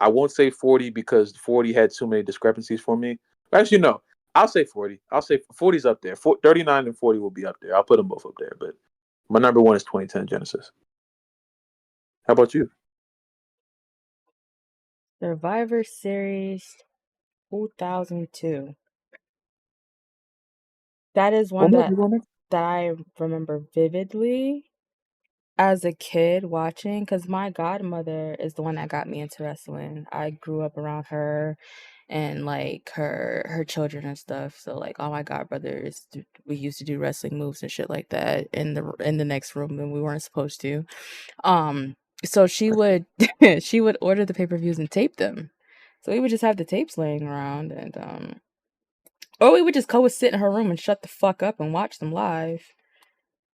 I won't say 40 because 40 had too many discrepancies for me. Actually, no. I'll say 40. I'll say 40's up there. 39 and 40 will be up there. I'll put them both up there. But My number one is 2010 Genesis. How about you? Survivor Series 2002. That is What one movie was it? that I remember vividly as a kid watching, because my godmother is the one that got me into wrestling. I grew up around her and like her children and stuff. So like all my godbrothers, we used to do wrestling moves and shit like that in the next room, and we weren't supposed to. So she would she would order the pay-per-views and tape them. So we would just have the tapes laying around, and or we would just go sit in her room and shut the fuck up and watch them live.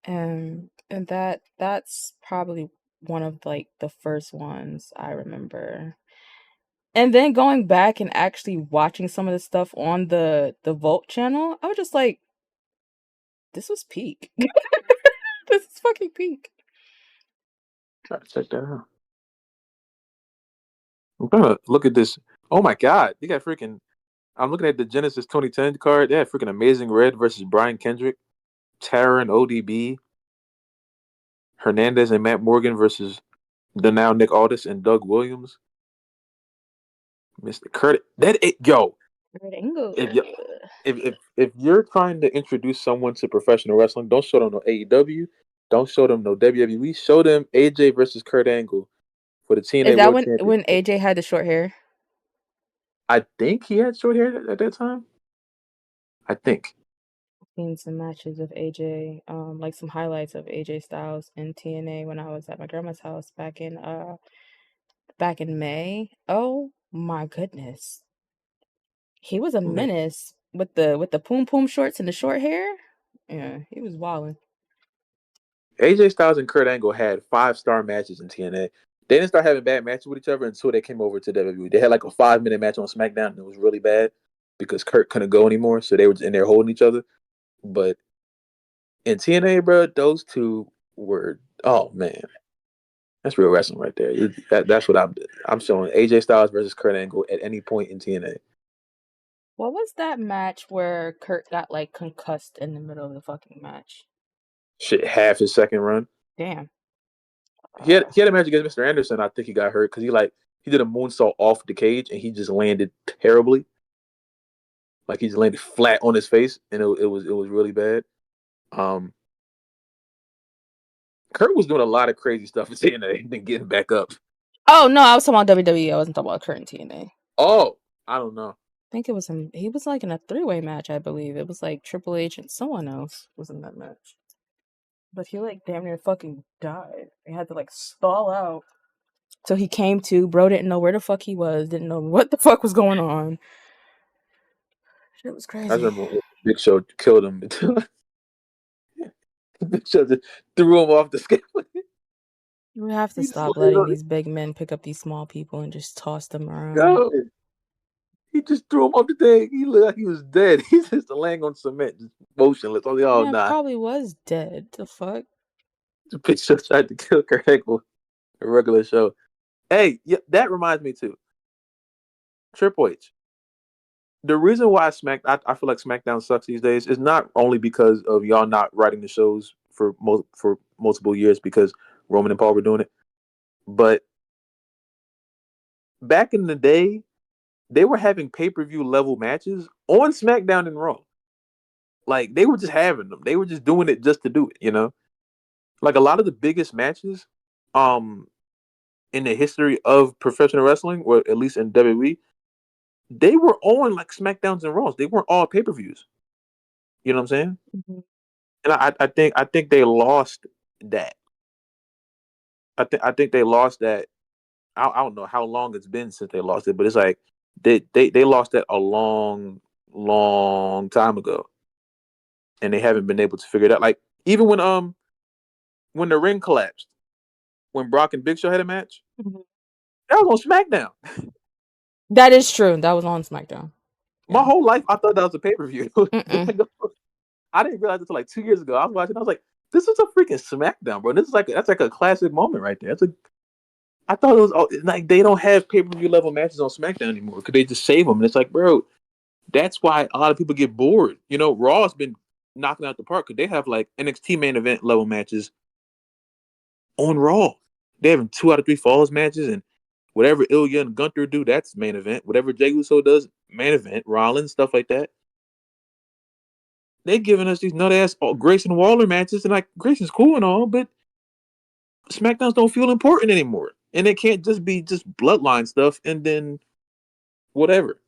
And that's probably one of like the first ones I remember. And then going back and actually watching some of the stuff on the Volt channel, I was just like, this was peak. This is fucking peak. Try to check that out. I'm gonna look at this. Oh my god, you got freaking. I'm looking at the Genesis 2010 card. They had freaking Amazing Red versus Brian Kendrick, Tara and ODB, Hernandez and Matt Morgan versus the now Nick Aldis and Doug Williams. Mr. Kurt, yo, Right angle. if you if you're trying to introduce someone to professional wrestling, don't show them no AEW, don't show them no WWE. Show them AJ versus Kurt Angle for the Is TNA that World when Championship. AJ had the short hair? I think he had short hair at that time. I think. Seen some matches of AJ, like some highlights of AJ Styles in TNA when I was at my grandma's house back in May. Oh my goodness. He was a Man. menace with the poom poom shorts and the short hair. Yeah, he was wilding. AJ Styles and Kurt Angle had 5-star matches in TNA. They didn't start having bad matches with each other until they came over to WWE. They had like a 5-minute match on SmackDown and it was really bad because Kurt couldn't go anymore, so they were just in there holding each other. But in TNA, bro, those two were man, that's real wrestling right there. That's what I'm showing. AJ Styles versus Kurt Angle at any point in TNA. What was that match where Kurt got like concussed in the middle of the fucking match? Shit, half his second run. Damn. He had a match against Mr. Anderson. I think he got hurt because he did a moonsault off the cage and he just landed terribly. Like he just landed flat on his face and it was really bad. Kurt was doing a lot of crazy stuff in TNA and then getting back up. Oh no, I was talking about WWE. I wasn't talking about Kurt and TNA. Oh, I don't know. I think it was him. He was like in a 3-way match, I believe. It was like Triple H and someone else was in that match. But he like damn near fucking died. He had to like stall out. So he came to, bro didn't know where the fuck he was, didn't know what the fuck was going on. Shit was I crazy. remember when Big Show killed him. Big Show just threw him off the scale. We have to He just stop landed letting on these big men pick up these small people and just toss them around. go. He just threw him off the thing. He looked like he was dead. He's just laying on cement, just motionless. Oh, Man, nah. probably was dead. The fuck? The Big Show tried to kill Kurt Angle. A regular show. Hey, yeah, that reminds me too. Triple H. The reason why I feel like SmackDown sucks these days is not only because of y'all not writing the shows for multiple years because Roman and Paul were doing it, but back in the day, they were having pay-per-view level matches on SmackDown and Raw. Like they were just having them. They were just doing it just to do it, you know? Like a lot of the biggest matches in the history of professional wrestling, or at least in WWE, they were on like SmackDowns and Raws. They weren't all pay-per-views. You know what I'm saying? Mm-hmm. And I think they lost that. I think they lost that. I don't know how long it's been since they lost it, but it's like they lost that a long time ago, and they haven't been able to figure it out. Like even when the ring collapsed, when Brock and Big Show had a match, Mm-hmm. that was on SmackDown. That is true. That was on SmackDown. My Yeah. whole life, I thought that was a pay-per-view. Mm-mm. I didn't realize until like 2 years ago. I was watching. I was like, "This is a freaking SmackDown, bro. This is that's like a classic moment right there." I thought it was like they don't have pay-per-view level matches on SmackDown anymore. Could they just save them? And it's like, bro, that's why a lot of people get bored. You know, Raw's been knocking out the park because they have like NXT main event level matches on Raw. They having 2 out of 3 falls matches, and whatever Ilya and Gunther do, that's main event. Whatever Jey Uso does, main event. Rollins, stuff like that. They giving us these nut ass Grayson Waller matches, and like Grayson's cool and all, but SmackDowns don't feel important anymore, and it can't just be just bloodline stuff and then whatever.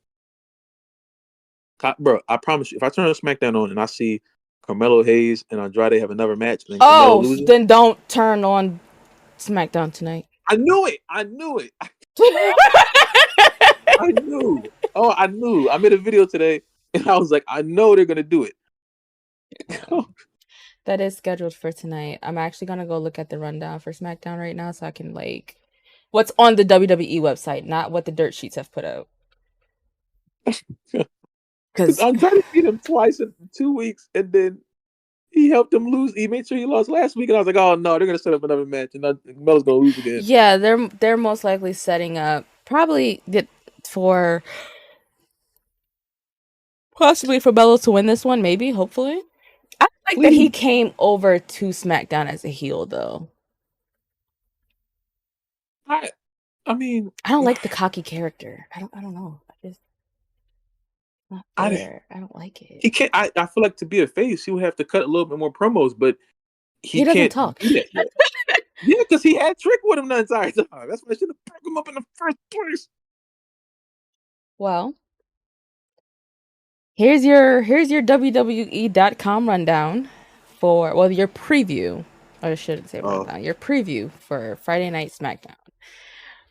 Bro, I promise you, if I turn on SmackDown on and I see Carmelo Hayes and Andrade have another match and then Carmelo loses, then don't turn on SmackDown tonight. I knew it. I knew it. I knew. Oh, I knew. I made a video today, and I was like, I know they're gonna do it. That is scheduled for tonight. I'm actually gonna go look at the rundown for SmackDown right now, so I can like what's on the WWE website, not what the dirt sheets have put out. Because Andrade beat him twice in 2 weeks, and then he helped him lose. He made sure he lost last week, and I was like, oh no, they're gonna set up another match, and Melo's gonna lose again. Yeah, they're most likely setting up probably for possibly for Melo to win this one, maybe, hopefully. I like that he came over to SmackDown as a heel, though. I mean, I don't like the cocky character. I don't know. I just not fair. I don't like it. He can't. I feel like to be a face, he would have to cut a little bit more promos, but he doesn't can't talk. do that yet. Yeah, because he had Trick with him the entire time. That's why I should have broke him up in the first place. Well, here's your WWE.com rundown for your preview. I shouldn't say rundown. Your preview for Friday Night SmackDown.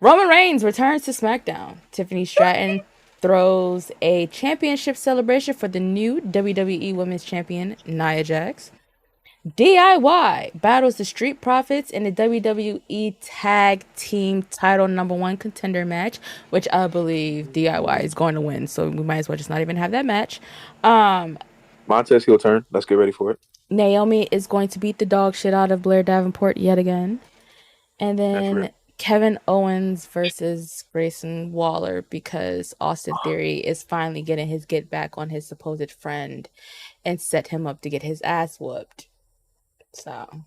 Roman Reigns returns to SmackDown. Tiffany Stratton throws a championship celebration for the new WWE Women's Champion, Nia Jax. DIY battles the Street Profits in the WWE Tag Team Title #1 contender match, which I believe DIY is going to win, so we might as well just not even have that match. Montez heel turn. Let's get ready for it. Naomi is going to beat the dog shit out of Blair Davenport yet again. And then Kevin Owens versus Grayson Waller, because Austin Theory is finally getting his get back on his supposed friend and set him up to get his ass whooped. So,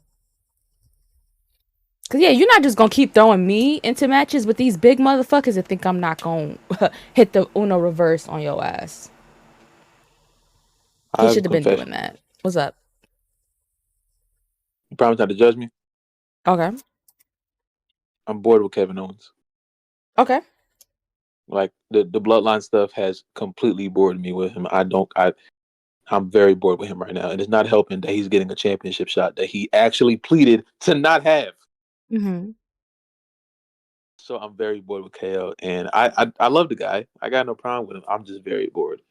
because yeah, you're not just gonna keep throwing me into matches with these big motherfuckers and think I'm not gonna hit the Uno reverse on your ass. He should have been doing that. What's up? You promise not to judge me? Okay. I'm bored with Kevin Owens. Okay. Like the bloodline stuff has completely bored me with him. I'm very bored with him right now, and it's not helping that he's getting a championship shot that he actually pleaded to not have. Mm-hmm. So I'm very bored with KO, and I love the guy. I got no problem with him. I'm just very bored.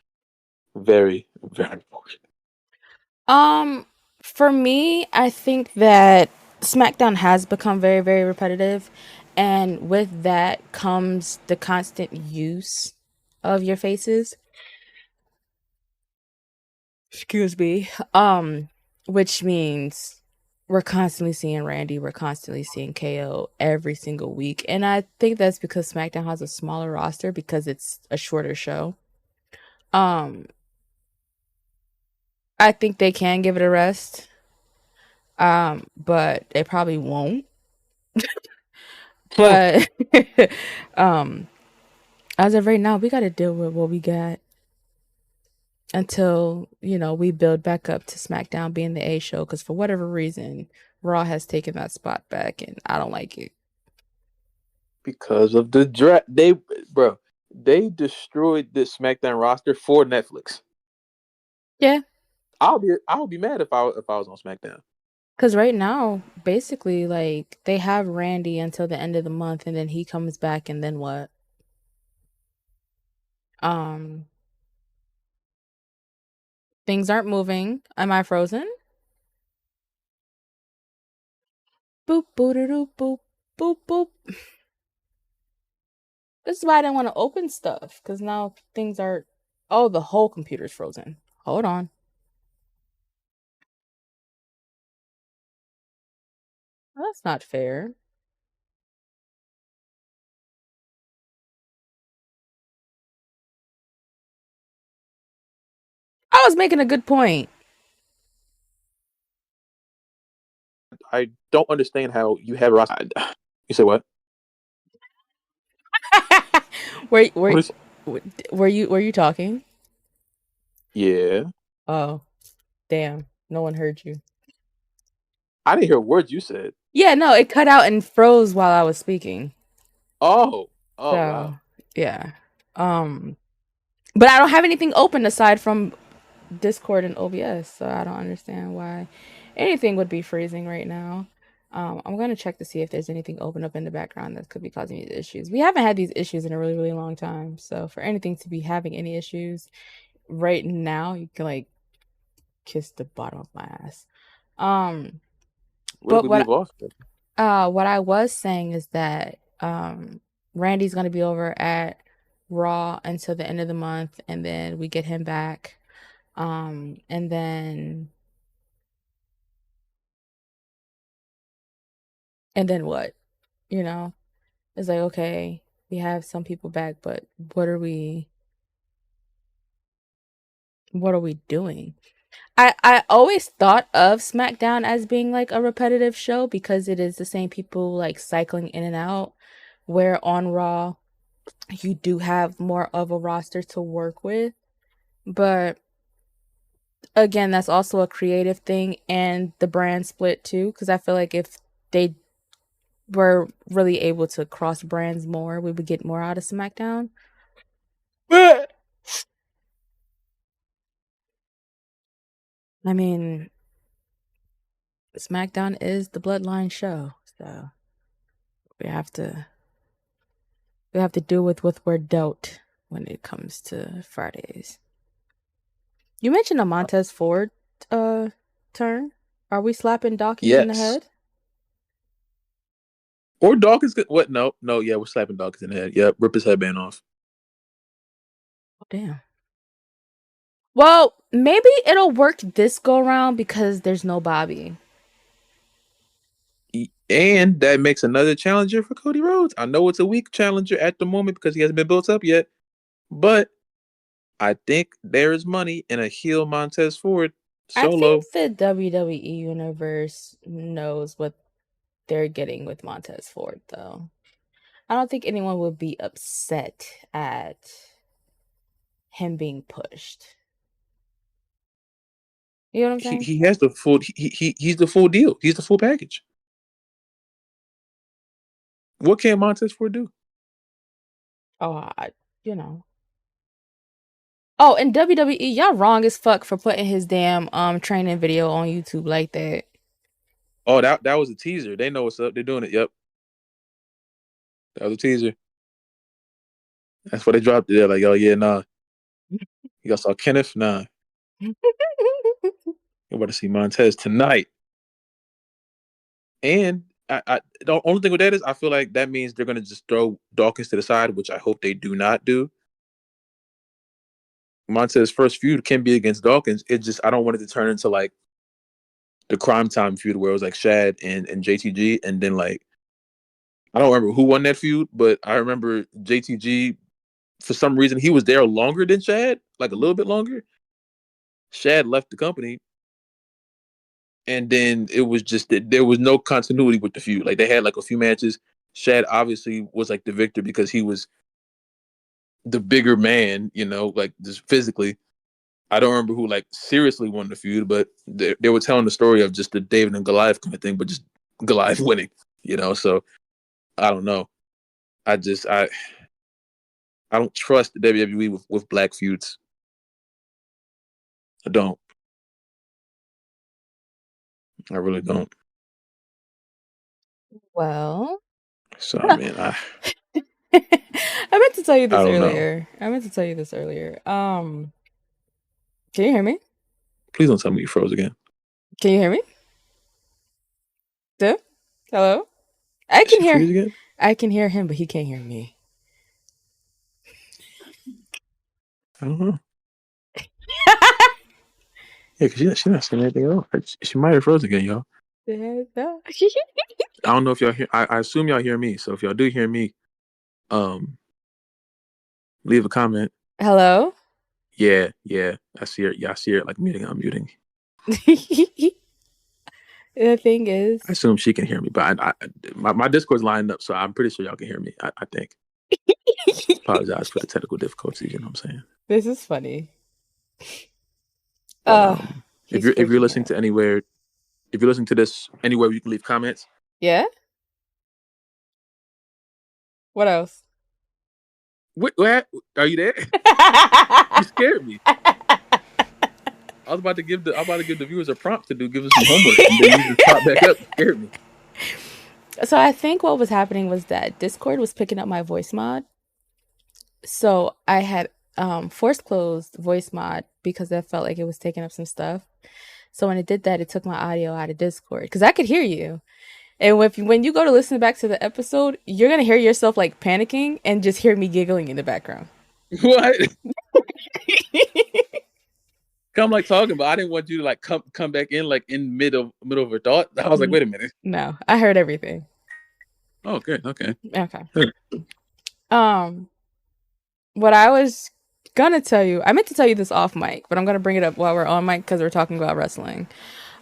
Very, very bored. For me, I think that SmackDown has become very, very repetitive, and with that comes the constant use of your faces. Excuse me. Which means we're constantly seeing Randy, we're constantly seeing KO every single week. And I think that's because SmackDown has a smaller roster because it's a shorter show. I think they can give it a rest. But they probably won't. But as of right now, we gotta deal with what we got. Until, we build back up to SmackDown being the A show, because for whatever reason, Raw has taken that spot back, and I don't like it. Because of the draft, they destroyed this SmackDown roster for Netflix. Yeah, I'll be mad if I was on SmackDown. Because right now, basically, like, they have Randy until the end of the month, and then he comes back, and then what? Things aren't moving. Am I frozen? Boop, boop, boop, boop, boop. This is why I didn't want to open stuff, because now things are... Oh, the whole computer's frozen. Hold on. That's not fair. I was making a good point. I don't understand how you have roster. You say what? were What were is? were you talking? Yeah, Oh, damn. No one heard you. I didn't hear words you said. Yeah, no, it cut out and froze while I was speaking. Oh, oh So, wow. yeah. Um, but I don't have anything open aside from Discord and OBS, so I don't understand why anything would be freezing right now. I'm gonna check to see if there's anything open up in the background that could be causing these issues. We haven't had these issues in a really, really long time. So for anything to be having any issues right now, you can like kiss the bottom of my ass. Um, Where did but we leave off? what I was saying is that Randy's gonna be over at Raw until the end of the month, and then we get him back. And then what? You know, it's like, okay, we have some people back, but what are we doing? I always thought of SmackDown as being like a repetitive show because it is the same people like cycling in and out, where on Raw you do have more of a roster to work with. But again, that's also a creative thing and the brand split too, because I feel like if they were really able to cross brands more, we would get more out of SmackDown. But I mean, SmackDown is the Bloodline show, so we have to deal with what we're dealt when it comes to Fridays. You mentioned a Montez Ford turn. Are we slapping Dawkins in the Yes. head? Or Dawkins. What? No, no. Yeah, we're slapping Dawkins in the head. Yep, rip his headband off. Oh, damn. Well, maybe it'll work this go round because there's no Bobby. And that makes another challenger for Cody Rhodes. I know it's a weak challenger at the moment because he hasn't been built up yet, but I think there is money in a heel Montez Ford I solo. think the WWE universe knows what they're getting with Montez Ford, though. I don't think anyone would be upset at him being pushed. You know what I'm saying? He has the full. He's the full deal. He's the full package. What can Montez Ford do? Oh, you know. Oh, and WWE, y'all wrong as fuck for putting his damn training video on YouTube like that. Oh, that was a teaser. They know what's up. They're doing it. Yep, that was a teaser. That's why they dropped it. They're like, oh yeah, nah. You guys saw Kenneth? Nah. You're about to see Montez tonight. And the only thing with that is I feel like that means they're gonna just throw Dawkins to the side, which I hope they do not do. Montez's first feud can be against Dawkins. It just I don't want it to turn into like the Crime Time feud where it was like Shad and JTG, and then like I don't remember who won that feud, but I remember JTG for some reason he was there longer than Shad, like a little bit longer. Shad left the company, and then it was just that there was no continuity with the feud. Like they had like a few matches. Shad obviously was like the victor because he was the bigger man, you know, like just physically. I don't remember who like seriously won the feud, but they were telling the story of just the David and Goliath kind of thing, but just Goliath winning, you know. So I don't know. I just I don't trust the WWE with black feuds. I don't. I really don't. Well, So I mean, I meant to tell you I this don't know. earlier. Can you hear me? Please don't tell me you froze again. Can you hear me? Still? Hello? I Did can she hear. freeze again? I can hear him, but he can't hear me. I don't know. Yeah, because she's not saying anything else. She might have froze again, y'all. I don't know if y'all hear. I assume y'all hear me. So if y'all do hear me, um, leave a comment. Hello? Yeah, I see her. Yeah, I see her like muting. I'm muting. The thing is, I assume she can hear me, but my Discord's lined up, so I'm pretty sure y'all can hear me. I think. Apologize for the technical difficulties. You know what I'm saying? this is funny. But He's if you're freaking listening out. to anywhere, if you're listening to this anywhere, you can leave comments. Yeah? What else? What? Are you there? You scared me. I'm about to give the viewers a prompt to give us some homework, and then you just pop back up. You scared me. So I think what was happening was that Discord was picking up my voice mod. So I had force closed voice mod because I felt like it was taking up some stuff. So when it did that, it took my audio out of Discord because I could hear you. And when you go to listen back to the episode, you're gonna hear yourself like panicking and just hear me giggling in the background. What? I'm like talking, but I didn't want you to like come back in like in middle of a thought. I was like, wait a minute. No, I heard everything. Oh, good. Okay. Okay. What I was gonna tell you, I meant to tell you this off mic, but I'm gonna bring it up while we're on mic because we're talking about wrestling.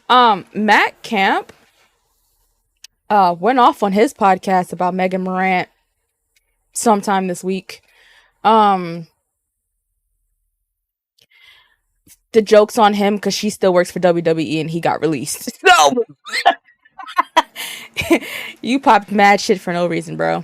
Matt Camp went off on his podcast about Megan Morant sometime this week. The joke's on him because she still works for WWE and he got released. No, you popped mad shit for no reason, bro.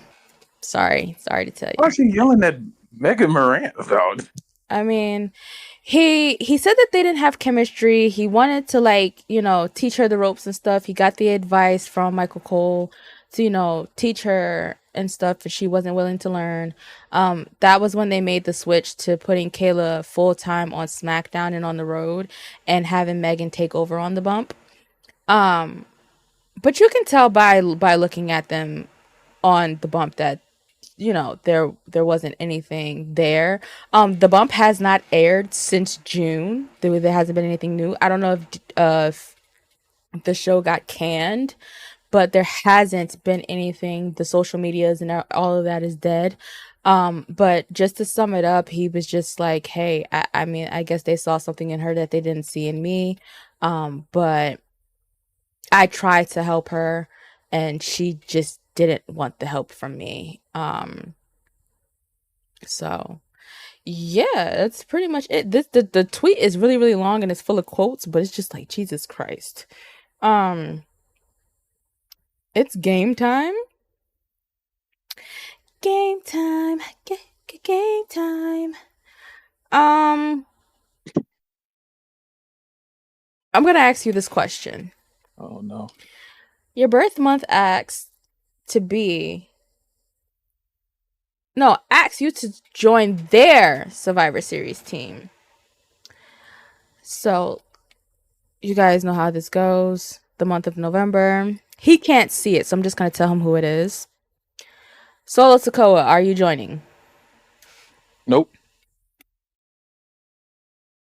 Sorry to tell you. Why is he yelling at Megan Morant about? I mean, he said that they didn't have chemistry. He wanted to like, teach her the ropes and stuff. He got the advice from Michael Cole to, teach her and stuff, but she wasn't willing to learn. That was when they made the switch to putting Kayla full time on SmackDown and on the road and having Megan take over on the bump. But you can tell by looking at them on the bump that there wasn't anything there. The bump has not aired since June. There hasn't been anything new. I don't know if the show got canned, but there hasn't been anything. The social medias and all of that is dead. But just to sum it up, he was just like, hey, I mean, I guess they saw something in her that they didn't see in me. But I tried to help her and she just didn't want the help from me. So yeah, that's pretty much it. The tweet is really, really long and it's full of quotes, but it's just like Jesus Christ. It's game time. Game time. Game time. I'm gonna ask you this question. Oh no. Your birth month asks you to join their Survivor Series team. So, you guys know how this goes. The month of November. He can't see it, so I'm just going to tell him who it is. Solo Sooooooo, are you joining? Nope.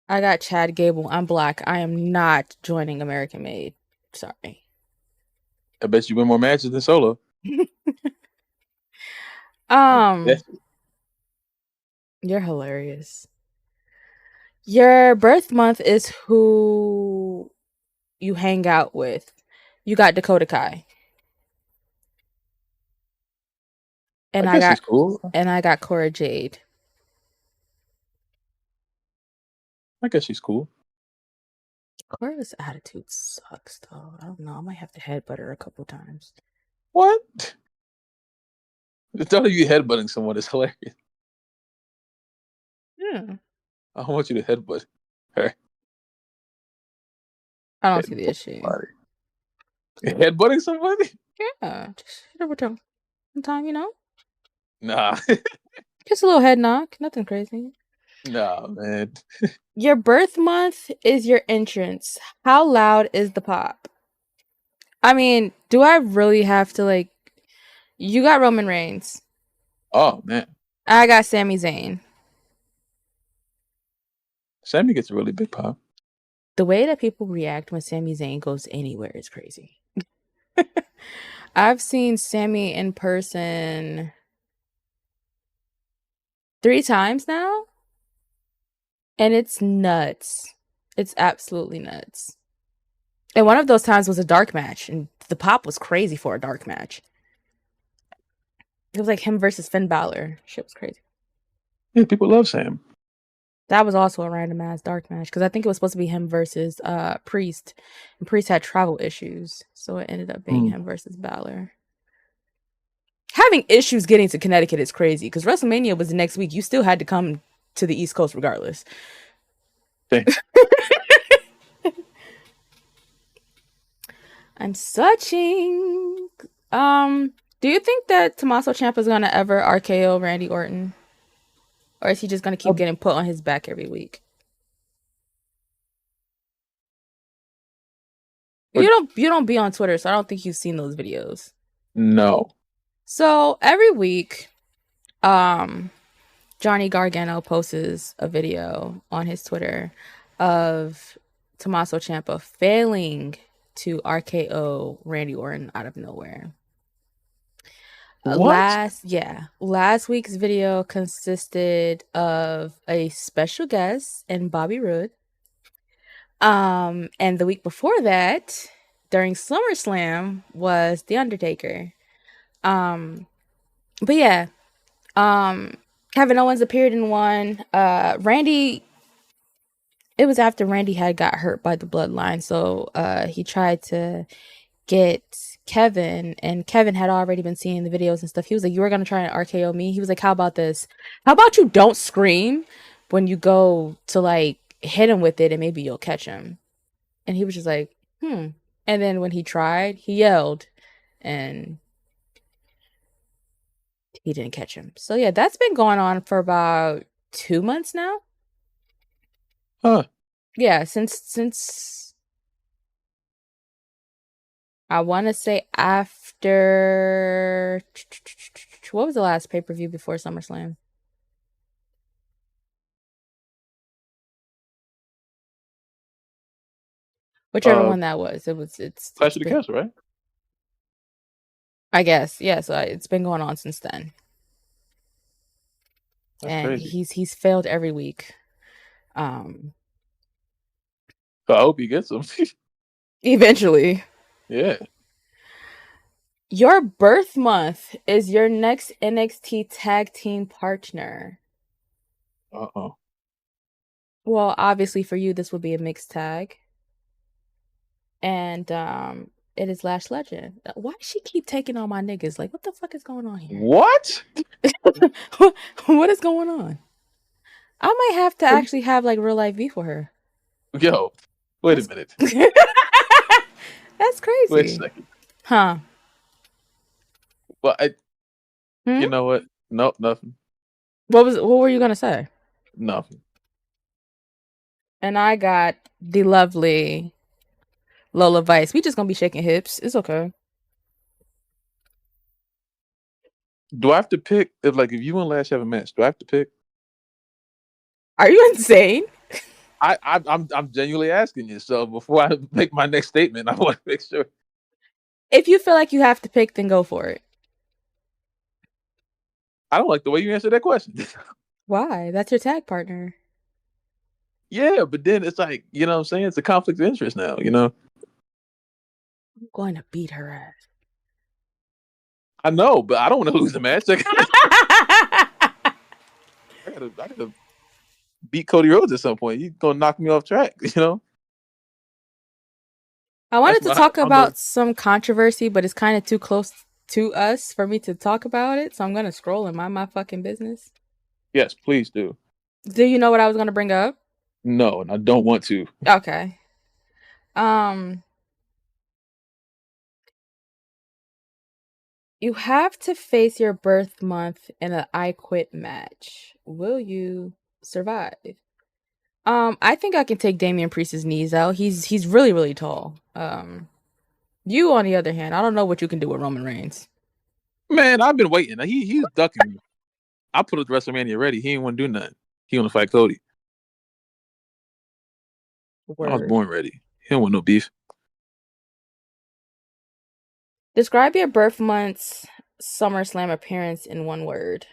I got Chad Gable. I'm black. I am not joining American Made. Sorry. I bet you win more matches than Solo. You're hilarious. Your birth month is who you hang out with. You got Dakota Kai. And I guess she's cool. And I got Cora Jade. I guess she's cool. Cora's attitude sucks, though. I don't know. I might have to headbutt her a couple times. What? The thought of you headbutting someone is hilarious. Yeah. I want you to headbutt her. I don't see the issue. Headbutting somebody? Yeah. Just hit her with her time, Nah. Just a little head knock. Nothing crazy. Nah, man. Your birth month is your entrance. How loud is the pop? I mean, do I really have to, you got Roman Reigns. Oh, man. I got Sami Zayn. Sami gets a really big pop. The way that people react when Sami Zayn goes anywhere is crazy. I've seen Sami in person 3 times now. And it's nuts. It's absolutely nuts. And one of those times was a dark match, and the pop was crazy for a dark match. It was like him versus Finn Balor. Shit was crazy. Yeah, people love Sam. That was also a random ass dark match because I think it was supposed to be him versus Priest, and Priest had travel issues, so it ended up being him versus Balor. Having issues getting to Connecticut is crazy because WrestleMania was the next week. You still had to come to the East Coast regardless. Okay. I'm searching. Do you think that Tommaso Ciampa is gonna ever RKO Randy Orton, or is he just gonna keep getting put on his back every week? You don't be on Twitter, so I don't think you've seen those videos. No. So every week, Johnny Gargano posts a video on his Twitter of Tommaso Ciampa failing to RKO Randy Orton out of nowhere. What? Last week's video consisted of a special guest and Bobby Roode. And the week before that, during SummerSlam, was The Undertaker. But yeah, Kevin Owens appeared in one. Randy, it was after Randy had got hurt by the bloodline, so he tried to get Kevin, and Kevin had already been seeing the videos and stuff. He was like, "You were gonna try and RKO me." He was like, "How about this? How about you don't scream when you go to like hit him with it, and maybe you'll catch him." And he was just like, "Hmm." And then when he tried, he yelled, and he didn't catch him. So yeah, that's been going on for about 2 months now. Huh. Yeah, since I want to say after, what was the last pay-per-view before SummerSlam? Whichever one that was. It's Clash of the been, Castle, right? I guess. Yeah, so it's been going on since then. That's And crazy. he's failed every week. So I hope he gets them. Eventually. Yeah. Your birth month is your next NXT tag team partner. Uh-oh. Well, obviously for you this would be a mixed tag. And it is Lash Legend. Why does she keep taking on my niggas? Like, what the fuck is going on here? What? What is going on? I might have to actually have like real life beef with her. Yo, wait a minute. That's Wait a crazy. second. Huh? Well, Hmm? you know what? Nope, nothing. What were you gonna say? Nothing. And I got the lovely Lola Vice. We just gonna be shaking hips. It's okay. Do I have to pick if you and Lash have a match? Do I have to pick? Are you insane? I'm genuinely asking you. So before I make my next statement, I want to make sure. If you feel like you have to pick, then go for it. I don't like the way you answer that question. Why? That's your tag partner. Yeah, but then it's like, you know what I'm saying? It's a conflict of interest now, you know? I'm going to beat her ass. I know, but I don't want to lose the match. I gotta beat Cody Rhodes at some point. You're gonna knock me off track, you know? I wanted to talk I'm a about some controversy, but it's kind of too close to us for me to talk about it. So I'm gonna scroll and mind my fucking business. yes, please do. Do you know what I was gonna bring up? No, and I don't want to. Okay. Um, you have to face your birth month in an I Quit match. Will you survive? I think I can take Damian Priest's knees out. He's really really tall. You on the other hand, I don't know what you can do with Roman Reigns. Man, I've been waiting. He's ducking me. I put it to WrestleMania ready. He ain't want to do nothing. He want to fight Cody. I was Word. born ready. He don't want no beef. Describe your birth month's SummerSlam appearance in one word.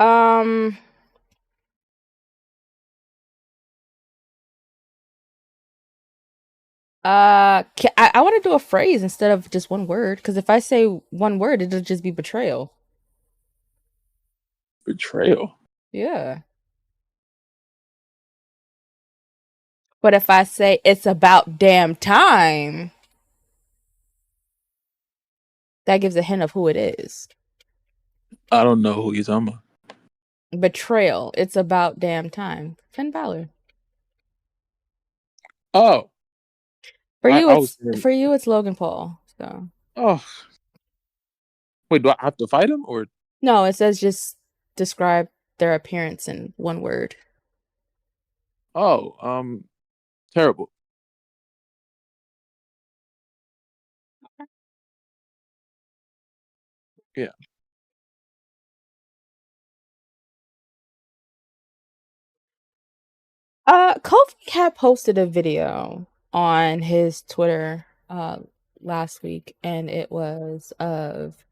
Um, I want to do a phrase instead of just one word, because if I say one word, it'll just be betrayal. Betrayal. Yeah. But if I say it's about damn time, that gives a hint of who it is. I don't know who you're talking about. Betrayal. It's about damn time. Finn Balor. Oh, For you, I was. it's Logan Paul. So Oh, wait. Do I have to fight him or? no, it says just describe their appearance in one word. Oh, terrible. Yeah. Kofi had posted a video on his Twitter last week, and it was of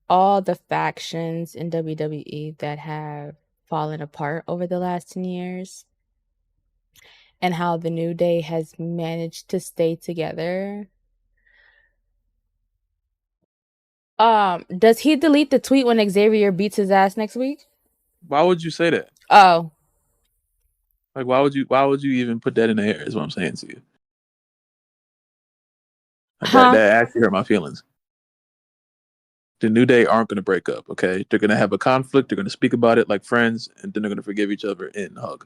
all the factions in WWE that have fallen apart over the last 10 years and how the New Day has managed to stay together. Does he delete the tweet when Xavier beats his ass next week? Why would you say that? Oh, Like, why would you? Why would you even put that in the air? Is what I'm saying to you. Like, that huh? that actually hurt my feelings. The New Day aren't going to break up. Okay, they're going to have a conflict. They're going to speak about it like friends, and then they're going to forgive each other and hug.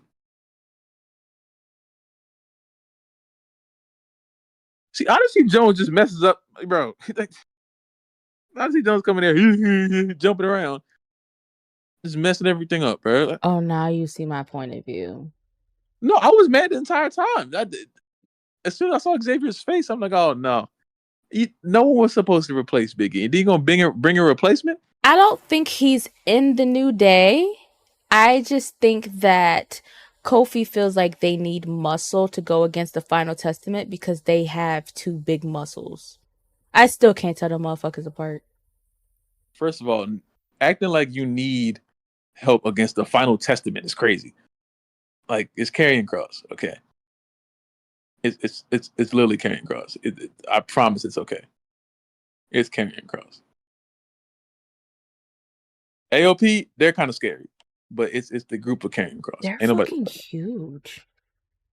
See, Odyssey Jones just messes up, bro. Odyssey Jones coming there, jumping around, just messing everything up, bro. Oh, now you see my point of view. No, I was mad the entire time. As soon as I saw Xavier's face, I'm like, oh no. No one was supposed to replace Biggie. And you gonna bring a replacement? I don't think he's in the New Day. I just think that Kofi feels like they need muscle to go against the Final Testament because they have two big muscles. I still can't tell the motherfuckers apart. First of all, acting like you need help against the Final Testament is crazy. Like it's carrying cross, okay? It's literally carrying cross. I promise it's okay. It's carrying cross. AOP, they're kind of scary, but it's the group of carrying cross. They're Ain't nobody. fucking huge.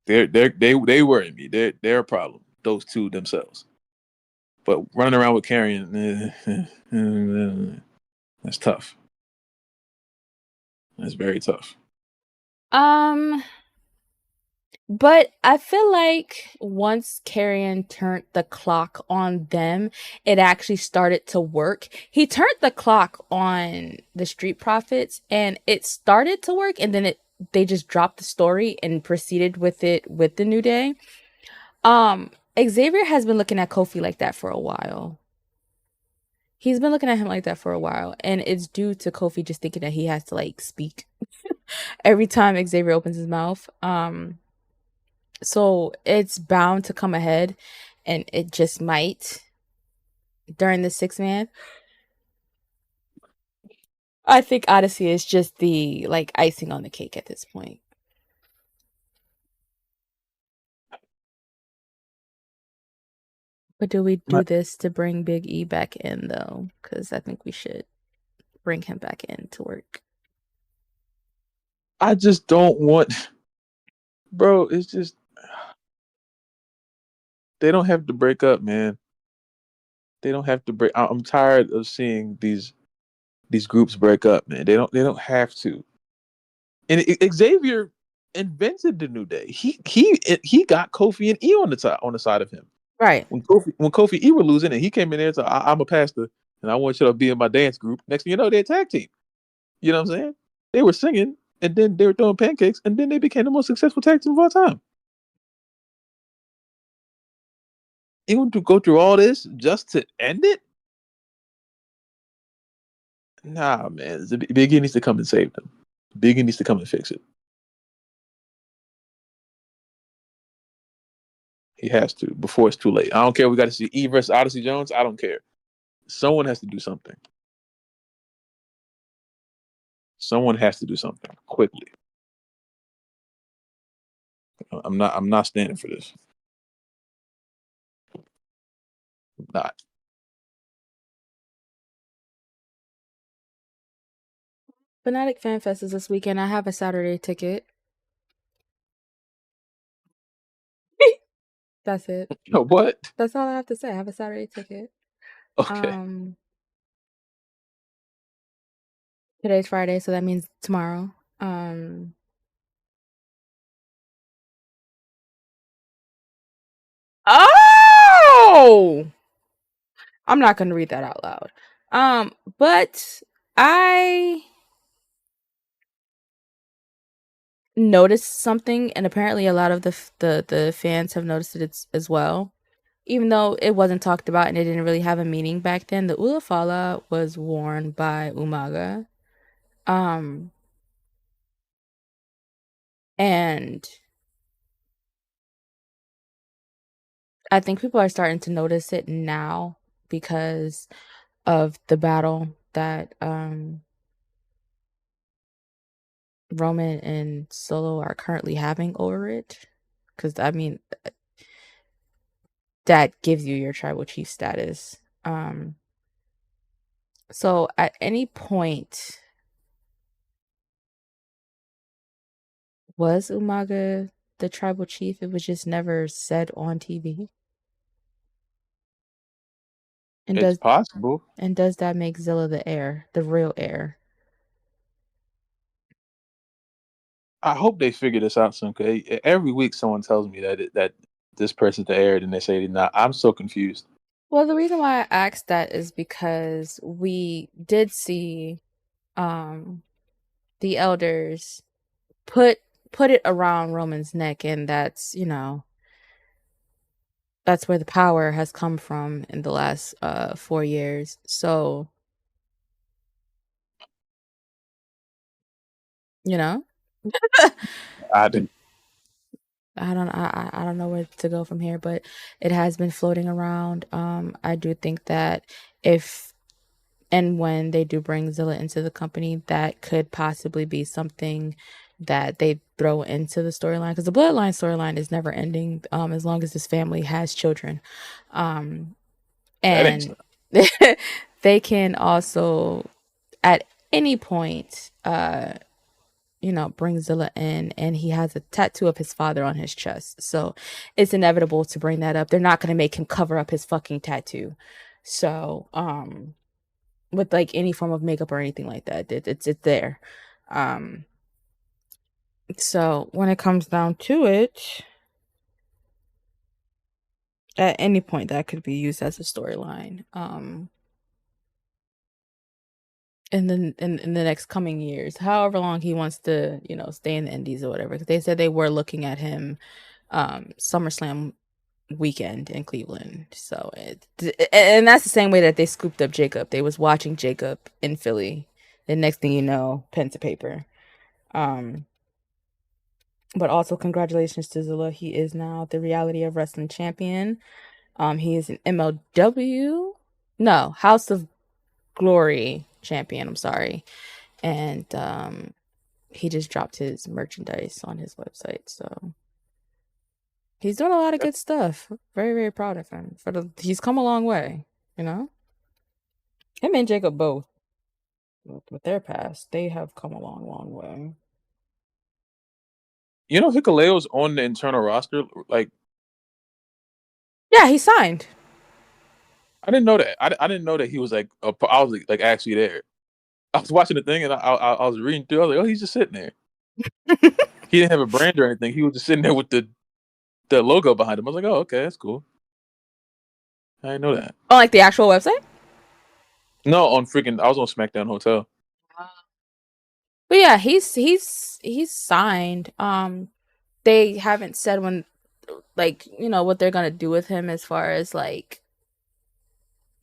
They worry me. They're a problem. Those two themselves. But running around with carrying, that's tough. That's very tough. Um, but I feel like once Carrion turned the clock on them, it actually started to work. He turned the clock on the Street Profits and it started to work, and then they just dropped the story and proceeded with it with the New Day. Xavier has been looking at Kofi like that for a while. He's been looking at him like that for a while, and it's due to Kofi just thinking that he has to like speak every time Xavier opens his mouth. So it's bound to come ahead, and it just might during the 6 man. I think Odyssey is just the like icing on the cake at this point. But do we do this to bring Big E back in though? Because I think we should bring him back in to work. I just don't want, bro. It's just they don't have to break up, man. They don't have to break. I'm tired of seeing these groups break up, man. They don't have to. And Xavier invented the New Day. He got Kofi and E on the side of him. Right. When Kofi E were losing, and he came in there and said, I'm a pastor, and I want you to be in my dance group. Next thing you know, they're a tag team. You know what I'm saying? They were singing, and then they were throwing pancakes, and then they became the most successful tag team of all time. You want to go through all this just to end it? Nah, man. Biggie needs to come and save them. Biggie needs to come and fix it. He has to before it's too late. I don't care. We got to see E versus Odyssey Jones. I don't care. Someone has to do something. Someone has to do something quickly. I'm not standing for this. Not. Fanatic Fan Fest is this weekend. I have a Saturday ticket. That's it. What? That's all I have to say. I have a Saturday ticket. Okay. Today's Friday, so that means tomorrow. Oh! I'm not gonna read that out loud. But I noticed something, and apparently a lot of the fans have noticed it as well. Even though it wasn't talked about and it didn't really have a meaning back then, the Ulafala was worn by Umaga. And I think people are starting to notice it now because of the battle that Roman and Solo are currently having over it. Because, I mean, that gives you your tribal chief status. So at any point, was Umaga the tribal chief? It was just never said on TV. And It's possible. does that make Zilla the heir, the real heir? I hope they figure this out soon. Cause every week someone tells me that this person's the heir, and they say they're not. I'm so confused. Well, the reason why I asked that is because we did see the elders put it around Roman's neck, and that's, that's where the power has come from in the last 4 years. So, I didn't. I don't know where to go from here, but it has been floating around. I do think that if and when they do bring Zilla into the company, that could possibly be something that they throw into the storyline, because the bloodline storyline is never ending as long as this family has children. That ain't And they can also at any point bring Zilla in, and he has a tattoo of his father on his chest. So it's inevitable to bring that up. They're not going to make him cover up his fucking tattoo. So, with like any form of makeup or anything like that, it's there. So when it comes down to it, at any point that could be used as a storyline. In the next coming years, however long he wants to, stay in the Indies or whatever. 'Cause they said they were looking at him SummerSlam weekend in Cleveland. So and that's the same way that they scooped up Jacob. They was watching Jacob in Philly. The next thing you know, pen to paper. But also congratulations to Zilla. He is now the Reality of Wrestling champion. He is an MLW, no, House of Glory champion. I'm sorry, and he just dropped his merchandise on his website. So he's doing a lot of good stuff. Very, very proud of him. He's come a long way. Him and Jacob both, with their past, they have come a long, long way. Hikaleo's on the internal roster. Like, yeah, he signed. I didn't know that. I didn't know that he was like. I was like actually there. I was watching the thing and I was reading through. I was like, oh, he's just sitting there. He didn't have a brand or anything. He was just sitting there with the logo behind him. I was like, oh, okay, that's cool. I didn't know that. On like the actual website? No, I was on SmackDown Hotel. But yeah, he's signed. They haven't said when, like, what they're gonna do with him as far as like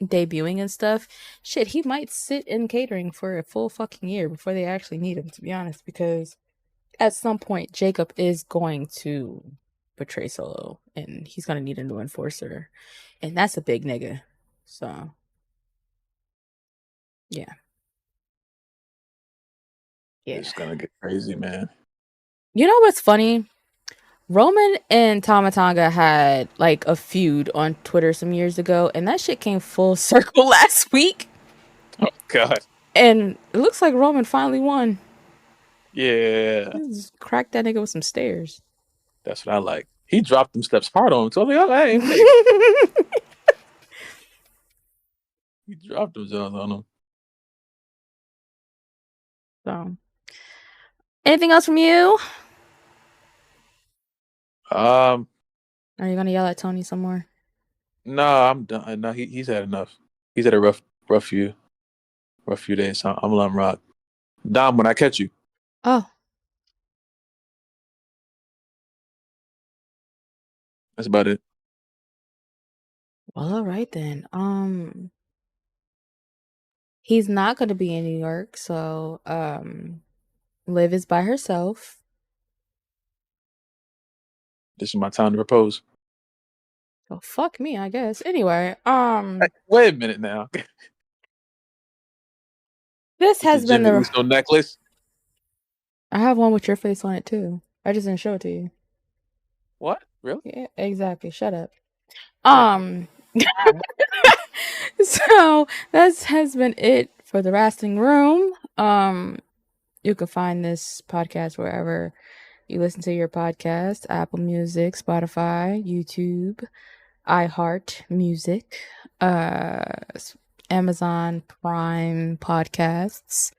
debuting and stuff. Shit, he might sit in catering for a full fucking year before they actually need him, to be honest, because at some point Jacob is going to betray Solo and he's gonna need a new enforcer. And that's a big nigga. So yeah. It's gonna get crazy, man. You know what's funny? Roman and Tamatanga had like a feud on Twitter some years ago, and that shit came full circle last week. Oh God. And it looks like Roman finally won. Yeah. Just cracked that nigga with some stairs. That's what I like. He dropped them steps hard on him. So I was like, oh, hey. He dropped them Jones on him. So, anything else from you? Are you gonna yell at Tony some more? No, I'm done. No, he's had enough. He's had a rough few days. So I'm gonna let him rock. Dom, when I catch you. Oh, That's about it. well, all right then. He's not gonna be in New York, so Liv is by herself. This is my time to propose. Oh, fuck me, I guess. Anyway, Hey, wait a minute now. this has been Jimmy the. Uso necklace. I have one with your face on it too. I just didn't show it to you. What? Really? Yeah, exactly. Shut up. Yeah. So that has been it for the Wrestling Room. You can find this podcast wherever you listen to your podcast: Apple Music, Spotify, YouTube, iHeart Music, Amazon Prime Podcasts,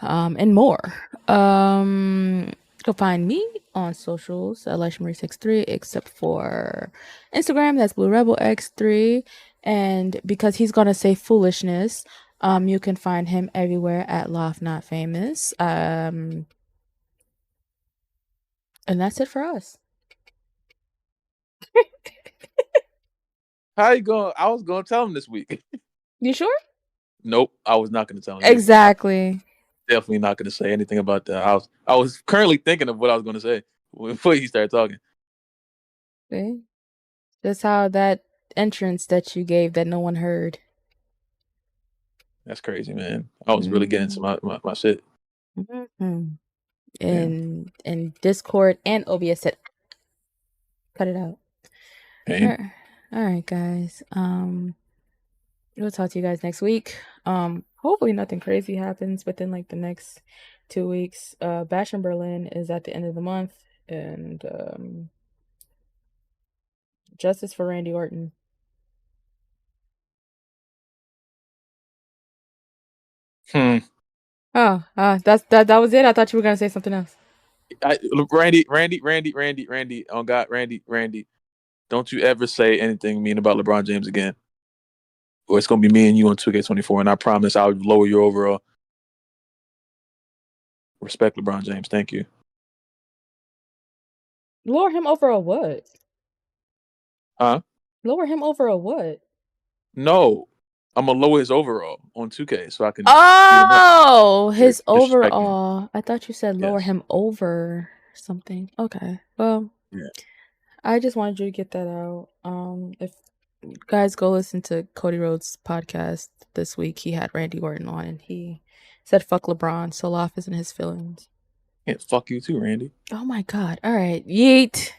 and more. You can find me on socials at LyshaMarie63, except for Instagram. That's Blue Rebel X3. And because he's gonna say foolishness, you can find him everywhere at Loft Not Famous. And that's it for us. How you going? I was going to tell him this week. You sure? Nope, I was not going to tell him. Exactly. Definitely not going to say anything about that. I was currently thinking of what I was going to say before he started talking. See? That's how that entrance that you gave that no one heard. That's crazy, man. I was really getting to my shit. Mm-hmm. In Discord and OBS said, cut it out. All right, guys. We'll talk to you guys next week. Hopefully nothing crazy happens within like the next 2 weeks. Bash in Berlin is at the end of the month, and justice for Randy Orton. Oh, that was it. I thought you were gonna say something else. Randy. Oh God, Randy. Don't you ever say anything mean about LeBron James again, or it's gonna be me and you on 2K24, and I promise I'll lower your overall. Respect LeBron James. Thank you. Lower him over a what? Huh? Lower him over a what? No, I'm gonna lower his overall on 2K so I can. Oh, his Disrespect him. overall. I thought you said lower him over something. Okay. Well, yeah. I just wanted you to get that out. If you guys go listen to Cody Rhodes' podcast this week, he had Randy Orton on and he said fuck LeBron, so off isn't his feelings. Yeah, fuck you too, Randy. Oh my god. All right. Yeet.